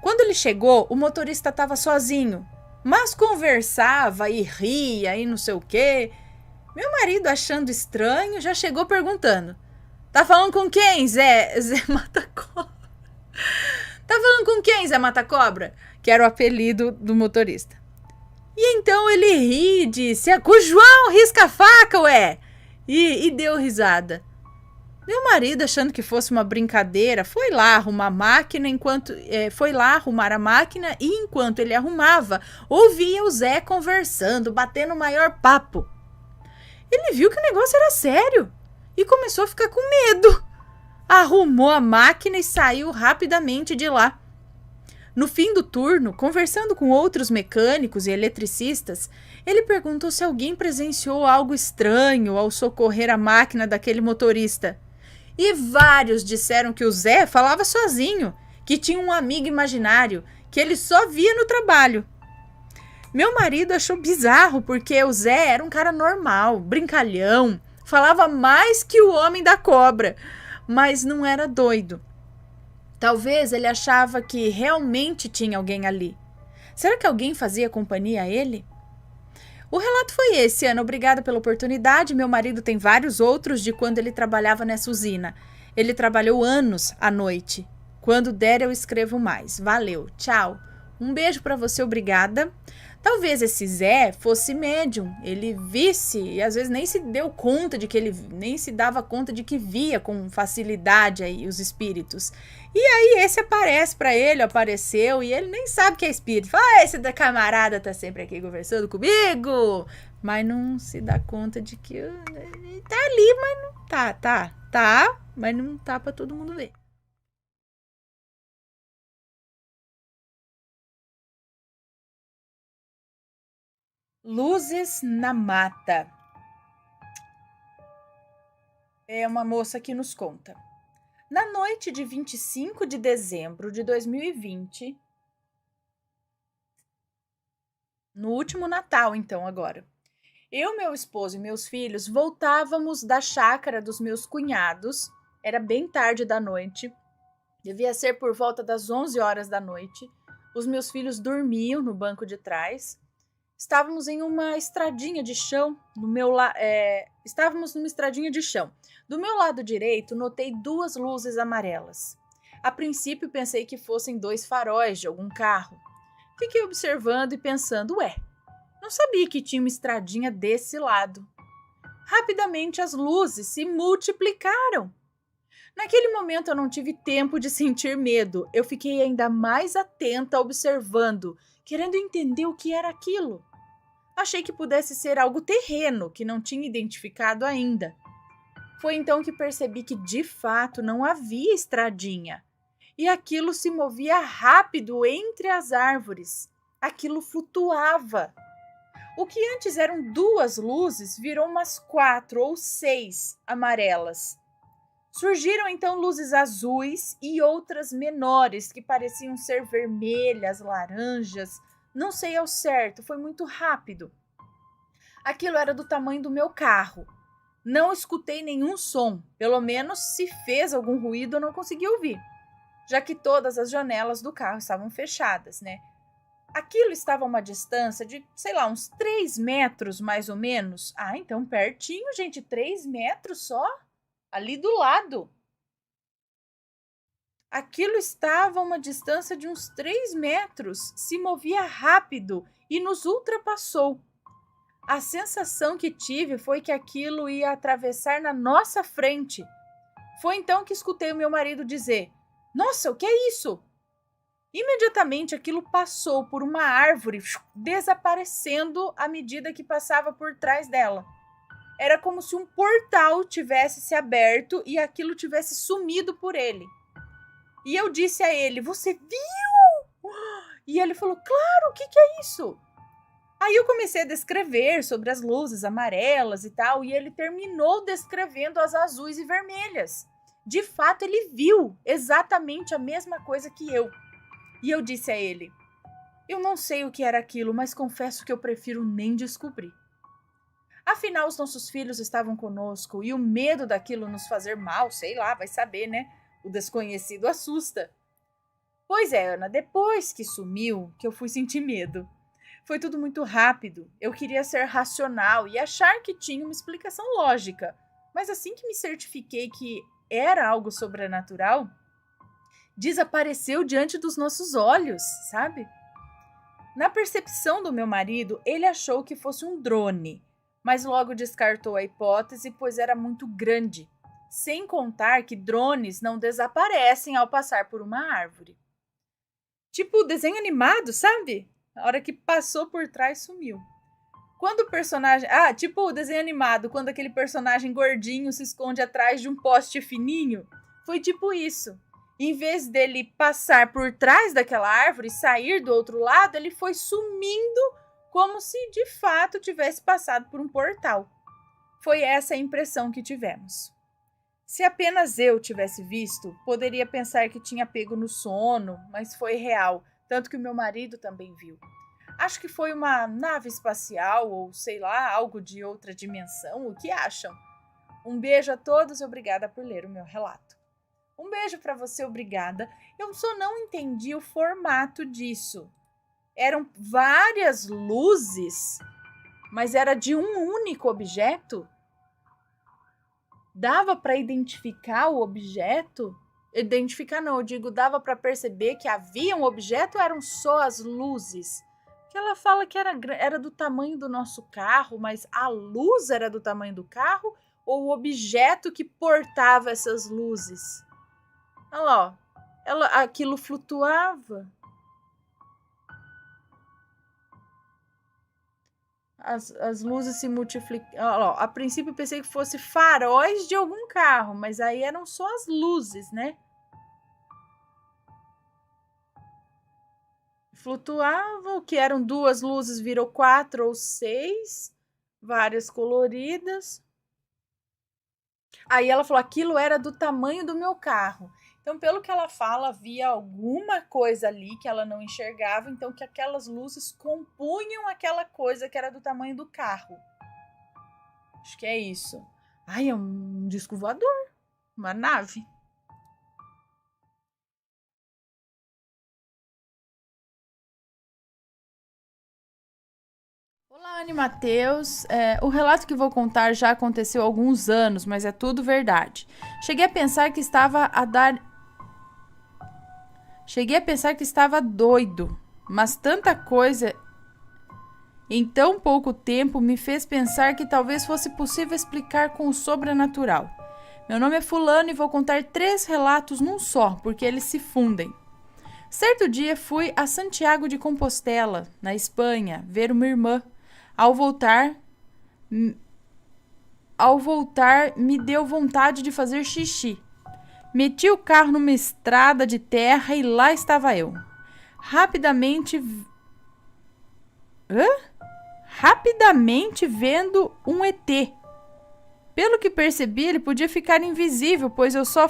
Quando ele chegou, o motorista estava sozinho, mas conversava e ria e não sei o quê. Meu marido, achando estranho, já chegou perguntando: tá falando com quem, Zé Mata-Cobra? Tá falando com quem, Zé Mata-Cobra? Que era o apelido do motorista. E então ele ri e disse: é com o João Risca-Faca, ué! E deu risada. Meu marido, achando que fosse uma brincadeira, foi lá arrumar a máquina e enquanto ele arrumava, ouvia o Zé conversando, batendo o maior papo. Ele viu que o negócio era sério e começou a ficar com medo. Arrumou a máquina e saiu rapidamente de lá. No fim do turno, conversando com outros mecânicos e eletricistas, ele perguntou se alguém presenciou algo estranho ao socorrer a máquina daquele motorista. E vários disseram que o Zé falava sozinho, que tinha um amigo imaginário, que ele só via no trabalho. Meu marido achou bizarro porque o Zé era um cara normal, brincalhão, falava mais que o homem da cobra, mas não era doido. Talvez ele achava que realmente tinha alguém ali. Será que alguém fazia companhia a ele? O relato foi esse, Ana. Obrigada pela oportunidade. Meu marido tem vários outros de quando ele trabalhava nessa usina. Ele trabalhou anos à noite. Quando der, eu escrevo mais. Valeu. Tchau. Um beijo para você. Obrigada. Talvez esse Zé fosse médium. Ele visse e às vezes nem se deu conta de que ele nem se dava conta de que via com facilidade aí os espíritos. E aí esse aparece para ele, apareceu e ele nem sabe que é espírito. Fala, esse da camarada tá sempre aqui conversando comigo, mas não se dá conta de que ele tá ali, mas não tá, mas não tá para todo mundo ver. Luzes na Mata. É uma moça que nos conta. Na noite de 25 de dezembro de 2020, no último Natal, então, agora, eu, meu esposo e meus filhos voltávamos da chácara dos meus cunhados. Era bem tarde da noite, devia ser por volta das 11 horas da noite. Os meus filhos dormiam no banco de trás. Estávamos em uma estradinha de chão. Estávamos numa estradinha de chão. Do meu lado direito, notei 2 luzes amarelas. A princípio, pensei que fossem 2 faróis de algum carro. Fiquei observando e pensando, não Não sabia que tinha uma estradinha desse lado. Rapidamente as luzes se multiplicaram. Naquele momento eu não tive tempo de sentir medo. Eu fiquei ainda mais atenta, observando, querendo entender o que era aquilo. Achei que pudesse ser algo terreno, que não tinha identificado ainda. Foi então que percebi que de fato não havia estradinha. E aquilo se movia rápido entre as árvores. Aquilo flutuava. O que antes eram 2 luzes virou umas 4 ou 6 amarelas. Surgiram então luzes azuis e outras menores que pareciam ser vermelhas, laranjas. Não sei ao certo, foi muito rápido. Aquilo era do tamanho do meu carro. Não escutei nenhum som, pelo menos se fez algum ruído eu não consegui ouvir, já que todas as janelas do carro estavam fechadas, né? Aquilo estava a uma distância de, sei lá, uns 3 metros mais ou menos. Ah, então pertinho, gente, 3 metros só? Ali do lado. Aquilo estava a uma distância de uns 3 metros, se movia rápido e nos ultrapassou. A sensação que tive foi que aquilo ia atravessar na nossa frente. Foi então que escutei o meu marido dizer: "Nossa, o que é isso?" Imediatamente aquilo passou por uma árvore, desaparecendo à medida que passava por trás dela. Era como se um portal tivesse se aberto e aquilo tivesse sumido por ele. E eu disse a ele: "Você viu?" E ele falou: "Claro, o que é isso?" Aí eu comecei a descrever sobre as luzes amarelas e tal, e ele terminou descrevendo as azuis e vermelhas. De fato, ele viu exatamente a mesma coisa que eu. E eu disse a ele: "Eu não sei o que era aquilo, mas confesso que eu prefiro nem descobrir." Afinal, os nossos filhos estavam conosco e o medo daquilo nos fazer mal, sei lá, vai saber, né? O desconhecido assusta. Pois é, Ana, depois que sumiu, que eu fui sentir medo. Foi tudo muito rápido. Eu queria ser racional e achar que tinha uma explicação lógica. Mas assim que me certifiquei que era algo sobrenatural, desapareceu diante dos nossos olhos, sabe? Na percepção do meu marido, ele achou que fosse um drone, mas logo descartou a hipótese, pois era muito grande. Sem contar que drones não desaparecem ao passar por uma árvore. Tipo desenho animado, sabe? A hora que passou por trás, sumiu. Quando o personagem... Ah, tipo o desenho animado, quando aquele personagem gordinho se esconde atrás de um poste fininho. Foi tipo isso. Em vez dele passar por trás daquela árvore e sair do outro lado, ele foi sumindo como se de fato tivesse passado por um portal. Foi essa a impressão que tivemos. Se apenas eu tivesse visto, poderia pensar que tinha pego no sono, mas foi real. Tanto que o meu marido também viu. Acho que foi uma nave espacial ou, sei lá, algo de outra dimensão. O que acham? Um beijo a todos e obrigada por ler o meu relato. Um beijo para você, obrigada. Eu só não entendi o formato disso. Eram várias luzes, mas era de um único objeto? Dava para identificar o objeto? Identificar não, eu digo, dava para perceber que havia um objeto ou eram só as luzes? Que ela fala que era do tamanho do nosso carro, mas a luz era do tamanho do carro ou o objeto que portava essas luzes? Olha lá, ó, aquilo flutuava. As luzes se multiplicavam. A princípio pensei que fosse faróis de algum carro, mas aí eram só as luzes, né? Flutuavam, o que eram 2 luzes virou 4 ou 6, várias coloridas. Aí ela falou, aquilo era do tamanho do meu carro. Então, pelo que ela fala, havia alguma coisa ali que ela não enxergava, então que aquelas luzes compunham aquela coisa que era do tamanho do carro. Acho que é isso. Ai, é um disco voador, uma nave. Olá, Anne Matheus. O relato que vou contar já aconteceu há alguns anos, mas é tudo verdade. Cheguei a pensar que estava doido, mas tanta coisa em tão pouco tempo me fez pensar que talvez fosse possível explicar com o sobrenatural. Meu nome é Fulano e vou contar 3 relatos num só, porque eles se fundem. Certo dia fui a Santiago de Compostela, na Espanha, ver uma irmã. Ao voltar, me deu vontade de fazer xixi. Meti o carro numa estrada de terra e lá estava eu. Rapidamente vendo um ET. Pelo que percebi, ele podia ficar invisível, pois eu só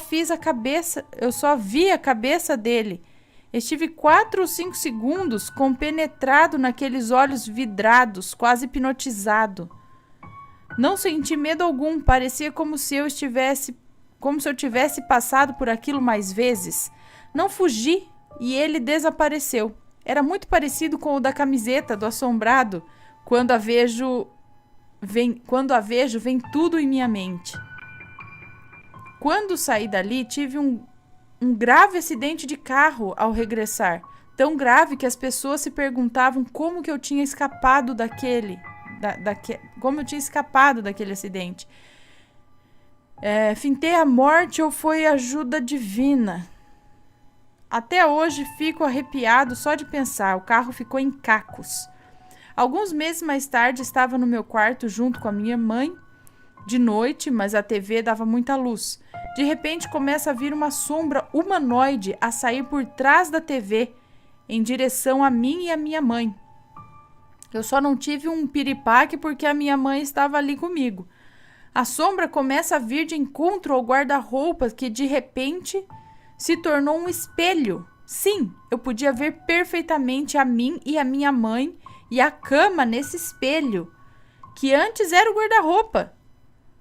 vi a cabeça dele. Estive 4 ou 5 segundos compenetrado naqueles olhos vidrados, quase hipnotizado. Não senti medo algum, parecia como se eu tivesse passado por aquilo mais vezes. Não fugi e ele desapareceu. Era muito parecido com o da camiseta do assombrado. Quando a vejo, vem tudo em minha mente. Quando saí dali, tive um grave acidente de carro ao regressar. Tão grave que as pessoas se perguntavam como que eu tinha escapado daquele acidente. Fintei a morte ou foi ajuda divina? Até hoje fico arrepiado só de pensar. O carro ficou em cacos. Alguns meses mais tarde estava no meu quarto junto com a minha mãe, de noite, mas a TV dava muita luz. De repente começa a vir uma sombra humanoide a sair por trás da TV, em direção a mim e a minha mãe. Eu só não tive um piripaque porque a minha mãe estava ali comigo. A sombra começa a vir de encontro ao guarda-roupa que de repente se tornou um espelho. Sim, eu podia ver perfeitamente a mim e a minha mãe e a cama nesse espelho, que antes era o guarda-roupa.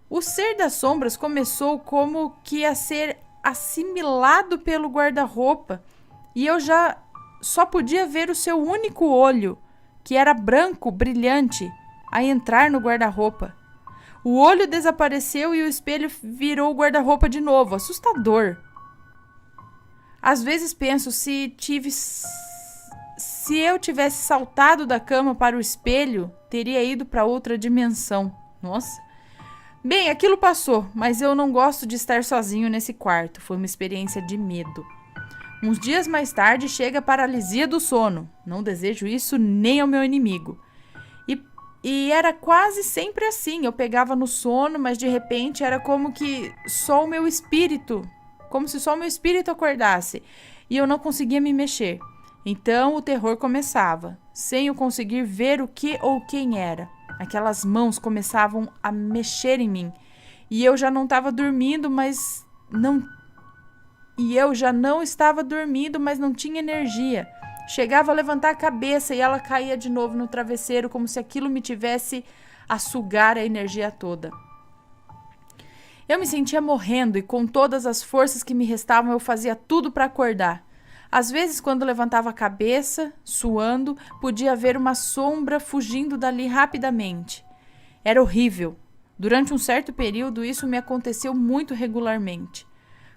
O ser das sombras começou como que a ser assimilado pelo guarda-roupa e eu já só podia ver o seu único olho, que era branco, brilhante, a entrar no guarda-roupa. O olho desapareceu e o espelho virou o guarda-roupa de novo. Assustador. Às vezes penso se eu tivesse saltado da cama para o espelho, teria ido para outra dimensão. Nossa. Bem, aquilo passou, mas eu não gosto de estar sozinho nesse quarto. Foi uma experiência de medo. Uns dias mais tarde chega a paralisia do sono. Não desejo isso nem ao meu inimigo. E era quase sempre assim. Eu pegava no sono, mas de repente era como se só o meu espírito acordasse. E eu não conseguia me mexer. Então o terror começava, sem eu conseguir ver o que ou quem era. Aquelas mãos começavam a mexer em mim. E eu já não estava dormindo, mas não tinha energia. Chegava a levantar a cabeça e ela caía de novo no travesseiro, como se aquilo me tivesse a sugar a energia toda. Eu me sentia morrendo e com todas as forças que me restavam eu fazia tudo para acordar. Às vezes, quando levantava a cabeça, suando, podia ver uma sombra fugindo dali rapidamente. Era horrível. Durante um certo período, isso me aconteceu muito regularmente.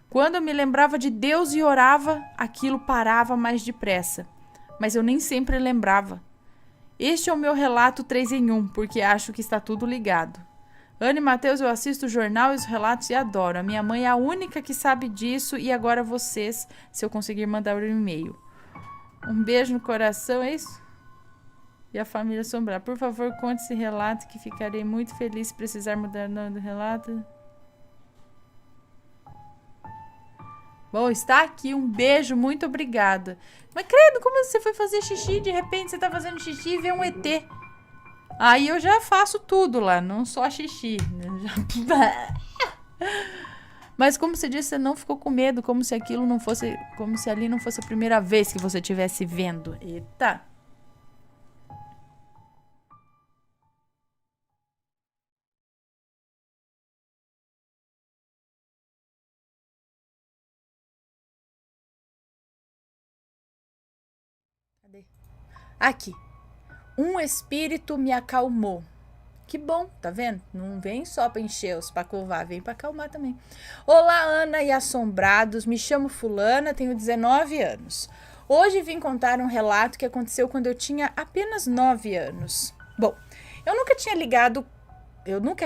Quando eu me lembrava de Deus e orava, aquilo parava mais depressa. Mas eu nem sempre lembrava. Este é o meu relato 3 em 1, porque acho que está tudo ligado. Ana e Matheus, eu assisto o jornal e os relatos e adoro. A minha mãe é a única que sabe disso e agora vocês, se eu conseguir mandar um e-mail. Um beijo no coração, é isso? E a família assombrar. Por favor, conte esse relato que ficarei muito feliz se precisar mudar o nome do relato. Bom, está aqui. Um beijo, muito obrigada. Mas credo, como você foi fazer xixi? De repente você tá fazendo xixi e vê um ET. Aí eu já faço tudo lá, não só xixi. Mas como você disse, você não ficou com medo, como se ali não fosse a primeira vez que você estivesse vendo. Eita. Cadê? Aqui. Um espírito me acalmou. Que bom, tá vendo? Não vem só pra encher os pacová, vem pra acalmar também. Olá, Ana e assombrados. Me chamo Fulana, tenho 19 anos. Hoje vim contar um relato que aconteceu quando eu tinha apenas 9 anos. Bom, eu nunca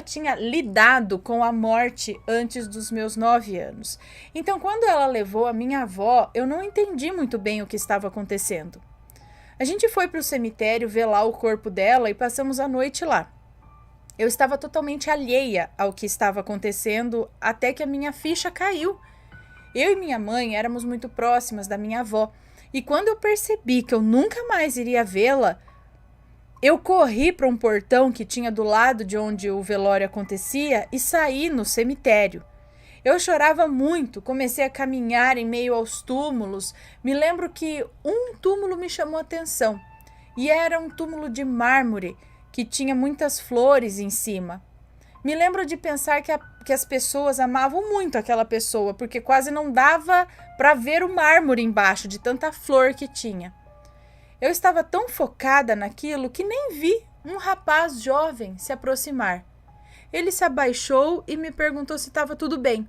tinha lidado com a morte antes dos meus 9 anos. Então, quando ela levou a minha avó, eu não entendi muito bem o que estava acontecendo. A gente foi para o cemitério velar o corpo dela e passamos a noite lá. Eu estava totalmente alheia ao que estava acontecendo até que a minha ficha caiu. Eu e minha mãe éramos muito próximas da minha avó e quando eu percebi que eu nunca mais iria vê-la, eu corri para um portão que tinha do lado de onde o velório acontecia e saí no cemitério. Eu chorava muito, comecei a caminhar em meio aos túmulos. Me lembro que um túmulo me chamou a atenção e era um túmulo de mármore que tinha muitas flores em cima. Me lembro de pensar que as pessoas amavam muito aquela pessoa, porque quase não dava para ver o mármore embaixo de tanta flor que tinha. Eu estava tão focada naquilo que nem vi um rapaz jovem se aproximar. Ele se abaixou e me perguntou se estava tudo bem.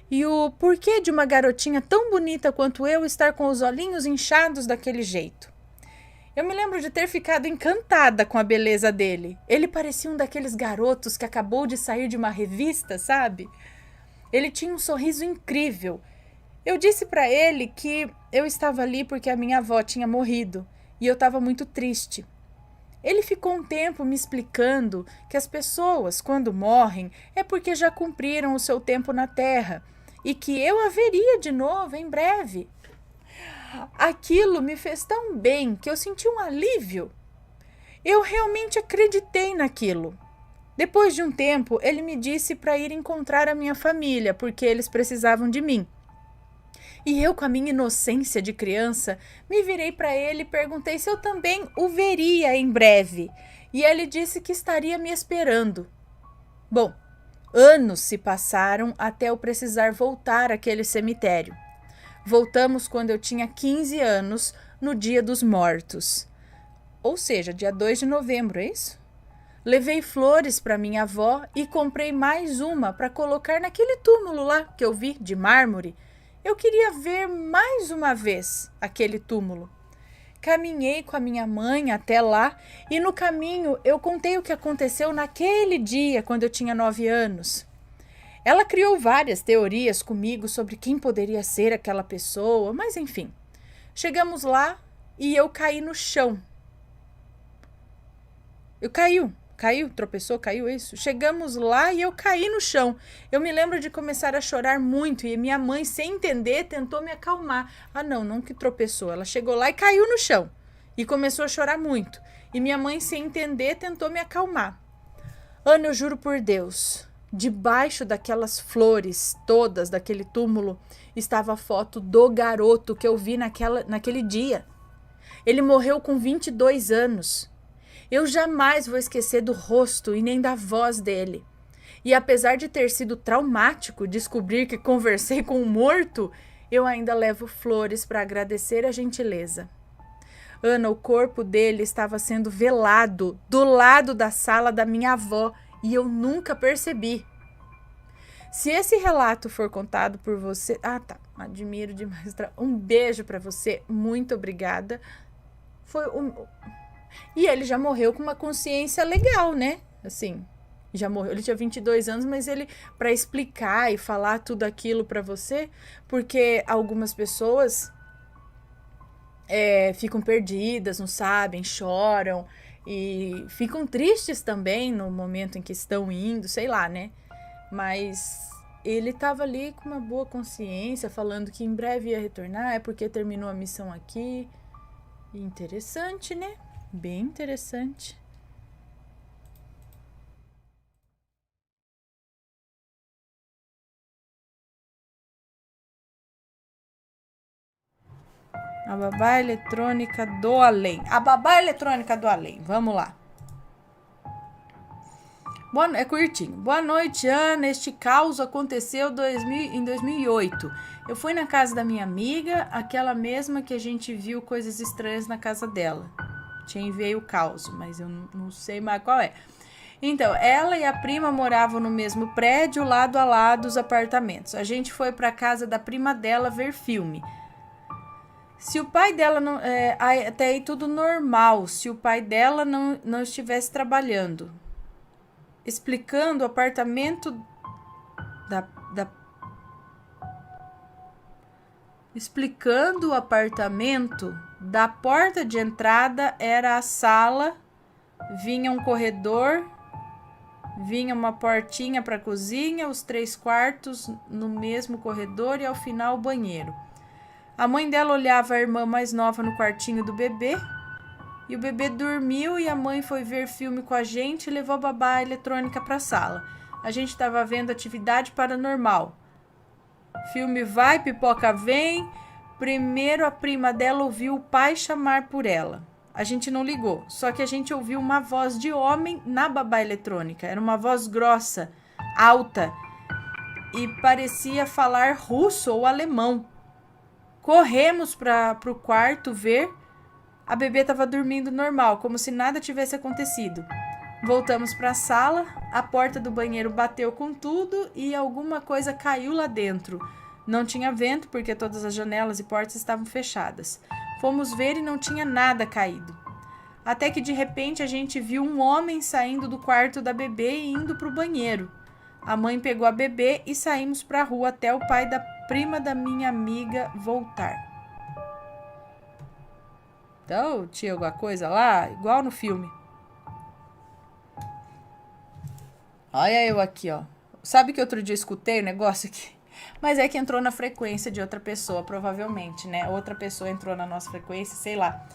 E o porquê de uma garotinha tão bonita quanto eu estar com os olhinhos inchados daquele jeito. Eu me lembro de ter ficado encantada com a beleza dele. Ele parecia um daqueles garotos que acabou de sair de uma revista, sabe? Ele tinha um sorriso incrível. Eu disse para ele que eu estava ali porque a minha avó tinha morrido e eu estava muito triste. Ele ficou um tempo me explicando que as pessoas, quando morrem, é porque já cumpriram o seu tempo na Terra e que eu a veria de novo em breve. Aquilo me fez tão bem que eu senti um alívio. Eu realmente acreditei naquilo. Depois de um tempo, ele me disse para ir encontrar a minha família, porque eles precisavam de mim. E eu, com a minha inocência de criança, me virei para ele e perguntei se eu também o veria em breve. E ele disse que estaria me esperando. Bom, anos se passaram até eu precisar voltar àquele cemitério. Voltamos quando eu tinha 15 anos, no Dia dos Mortos. Ou seja, dia 2 de novembro, é isso? Levei flores para minha avó e comprei mais uma para colocar naquele túmulo lá que eu vi, de mármore. Eu queria ver mais uma vez aquele túmulo. Caminhei com a minha mãe até lá e no caminho eu contei o que aconteceu naquele dia quando eu tinha 9 anos. Ela criou várias teorias comigo sobre quem poderia ser aquela pessoa, mas enfim. Chegamos lá e eu caí no chão. Tropeçou, caiu isso. Chegamos lá e eu caí no chão. Eu me lembro de começar a chorar muito e minha mãe, sem entender, tentou me acalmar. Não que tropeçou. Ela chegou lá e caiu no chão e começou a chorar muito. E minha mãe, sem entender, tentou me acalmar. Ana, eu juro por Deus, debaixo daquelas flores todas, daquele túmulo, estava a foto do garoto que eu vi naquele dia. Ele morreu com 22 anos. Eu jamais vou esquecer do rosto e nem da voz dele. E apesar de ter sido traumático descobrir que conversei com um morto, eu ainda levo flores para agradecer a gentileza. Ana, o corpo dele estava sendo velado do lado da sala da minha avó e eu nunca percebi. Se esse relato for contado por você... admiro demais. Um beijo para você, muito obrigada. E ele já morreu com uma consciência legal, né? Assim, já morreu. Ele tinha 22 anos, mas ele, para explicar e falar tudo aquilo para você, porque algumas pessoas ficam perdidas, não sabem, choram e ficam tristes também no momento em que estão indo, sei lá, né? Mas ele estava ali com uma boa consciência, falando que em breve ia retornar, é porque terminou a missão aqui. Interessante, né? Bem interessante. A babá eletrônica do além. A babá eletrônica do além. Vamos lá. É curtinho. Boa noite, Ana. Este caos aconteceu em 2008. Eu fui na casa da minha amiga, aquela mesma que a gente viu coisas estranhas na casa dela. Te enviei o caos, mas eu não sei mais qual é. Então, ela e a prima moravam no mesmo prédio, lado a lado os apartamentos. A gente foi para a casa da prima dela ver filme. Se o pai dela não... até aí tudo normal. Se o pai dela não estivesse trabalhando. Explicando o apartamento Explicando o apartamento, da porta de entrada era a sala, vinha um corredor, vinha uma portinha para a cozinha, os 3 quartos no mesmo corredor e ao final o banheiro. A mãe dela olhava a irmã mais nova no quartinho do bebê e o bebê dormiu e a mãe foi ver filme com a gente e levou a babá eletrônica para a sala. A gente estava vendo Atividade Paranormal. Filme vai, pipoca vem. Primeiro a prima dela ouviu o pai chamar por ela. A gente não ligou, só que a gente ouviu uma voz de homem na babá eletrônica. Era uma voz grossa, alta e parecia falar russo ou alemão. Corremos para o quarto ver. A bebê estava dormindo normal, como se nada tivesse acontecido. Voltamos para a sala, a porta do banheiro bateu com tudo e alguma coisa caiu lá dentro. Não tinha vento porque todas as janelas e portas estavam fechadas. Fomos ver e não tinha nada caído. Até que de repente a gente viu um homem saindo do quarto da bebê e indo para o banheiro. A mãe pegou a bebê e saímos para a rua até o pai da prima da minha amiga voltar. Então, tinha alguma coisa lá, igual no filme. Olha eu aqui, ó. Sabe que outro dia eu escutei o negócio aqui? Mas é que entrou na frequência de outra pessoa, provavelmente, né? Outra pessoa entrou na nossa frequência, sei lá.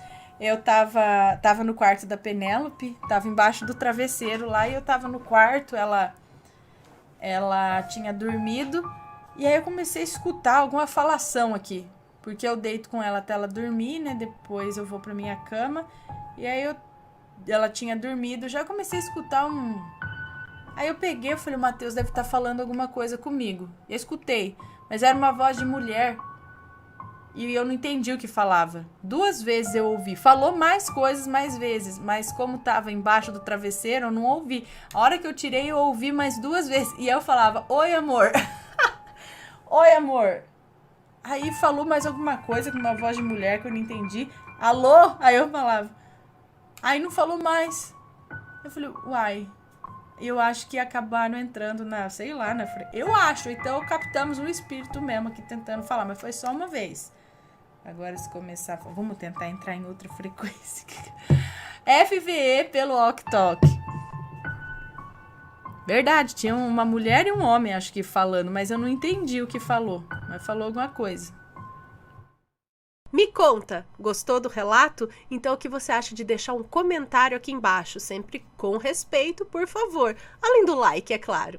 Eu tava no quarto da Penélope, tava embaixo do travesseiro lá e eu tava no quarto, ela tinha dormido. E aí eu comecei a escutar alguma falação aqui. Porque eu deito com ela até ela dormir, né? Depois eu vou pra minha cama. E aí ela tinha dormido, já comecei a escutar um... Aí eu peguei, eu falei, o Matheus deve estar falando alguma coisa comigo. Eu escutei, mas era uma voz de mulher. E eu não entendi o que falava. 2 vezes eu ouvi. Falou mais coisas mais vezes, mas como estava embaixo do travesseiro, eu não ouvi. A hora que eu tirei, eu ouvi mais 2 vezes. E eu falava, oi amor. Oi amor. Aí falou mais alguma coisa com uma voz de mulher que eu não entendi. Alô? Aí eu falava. Aí não falou mais. Eu falei, uai. Eu acho que acabaram entrando na, sei lá, na frente. Eu acho, então captamos um espírito mesmo aqui tentando falar, mas foi só uma vez. Agora se começar, vamos tentar entrar em outra frequência. FVE pelo Ok-Tok. Verdade, tinha uma mulher e um homem, acho que falando, mas eu não entendi o que falou, mas falou alguma coisa. Me conta, gostou do relato? Então o que você acha de deixar um comentário aqui embaixo, sempre com respeito, por favor. Além do like, é claro.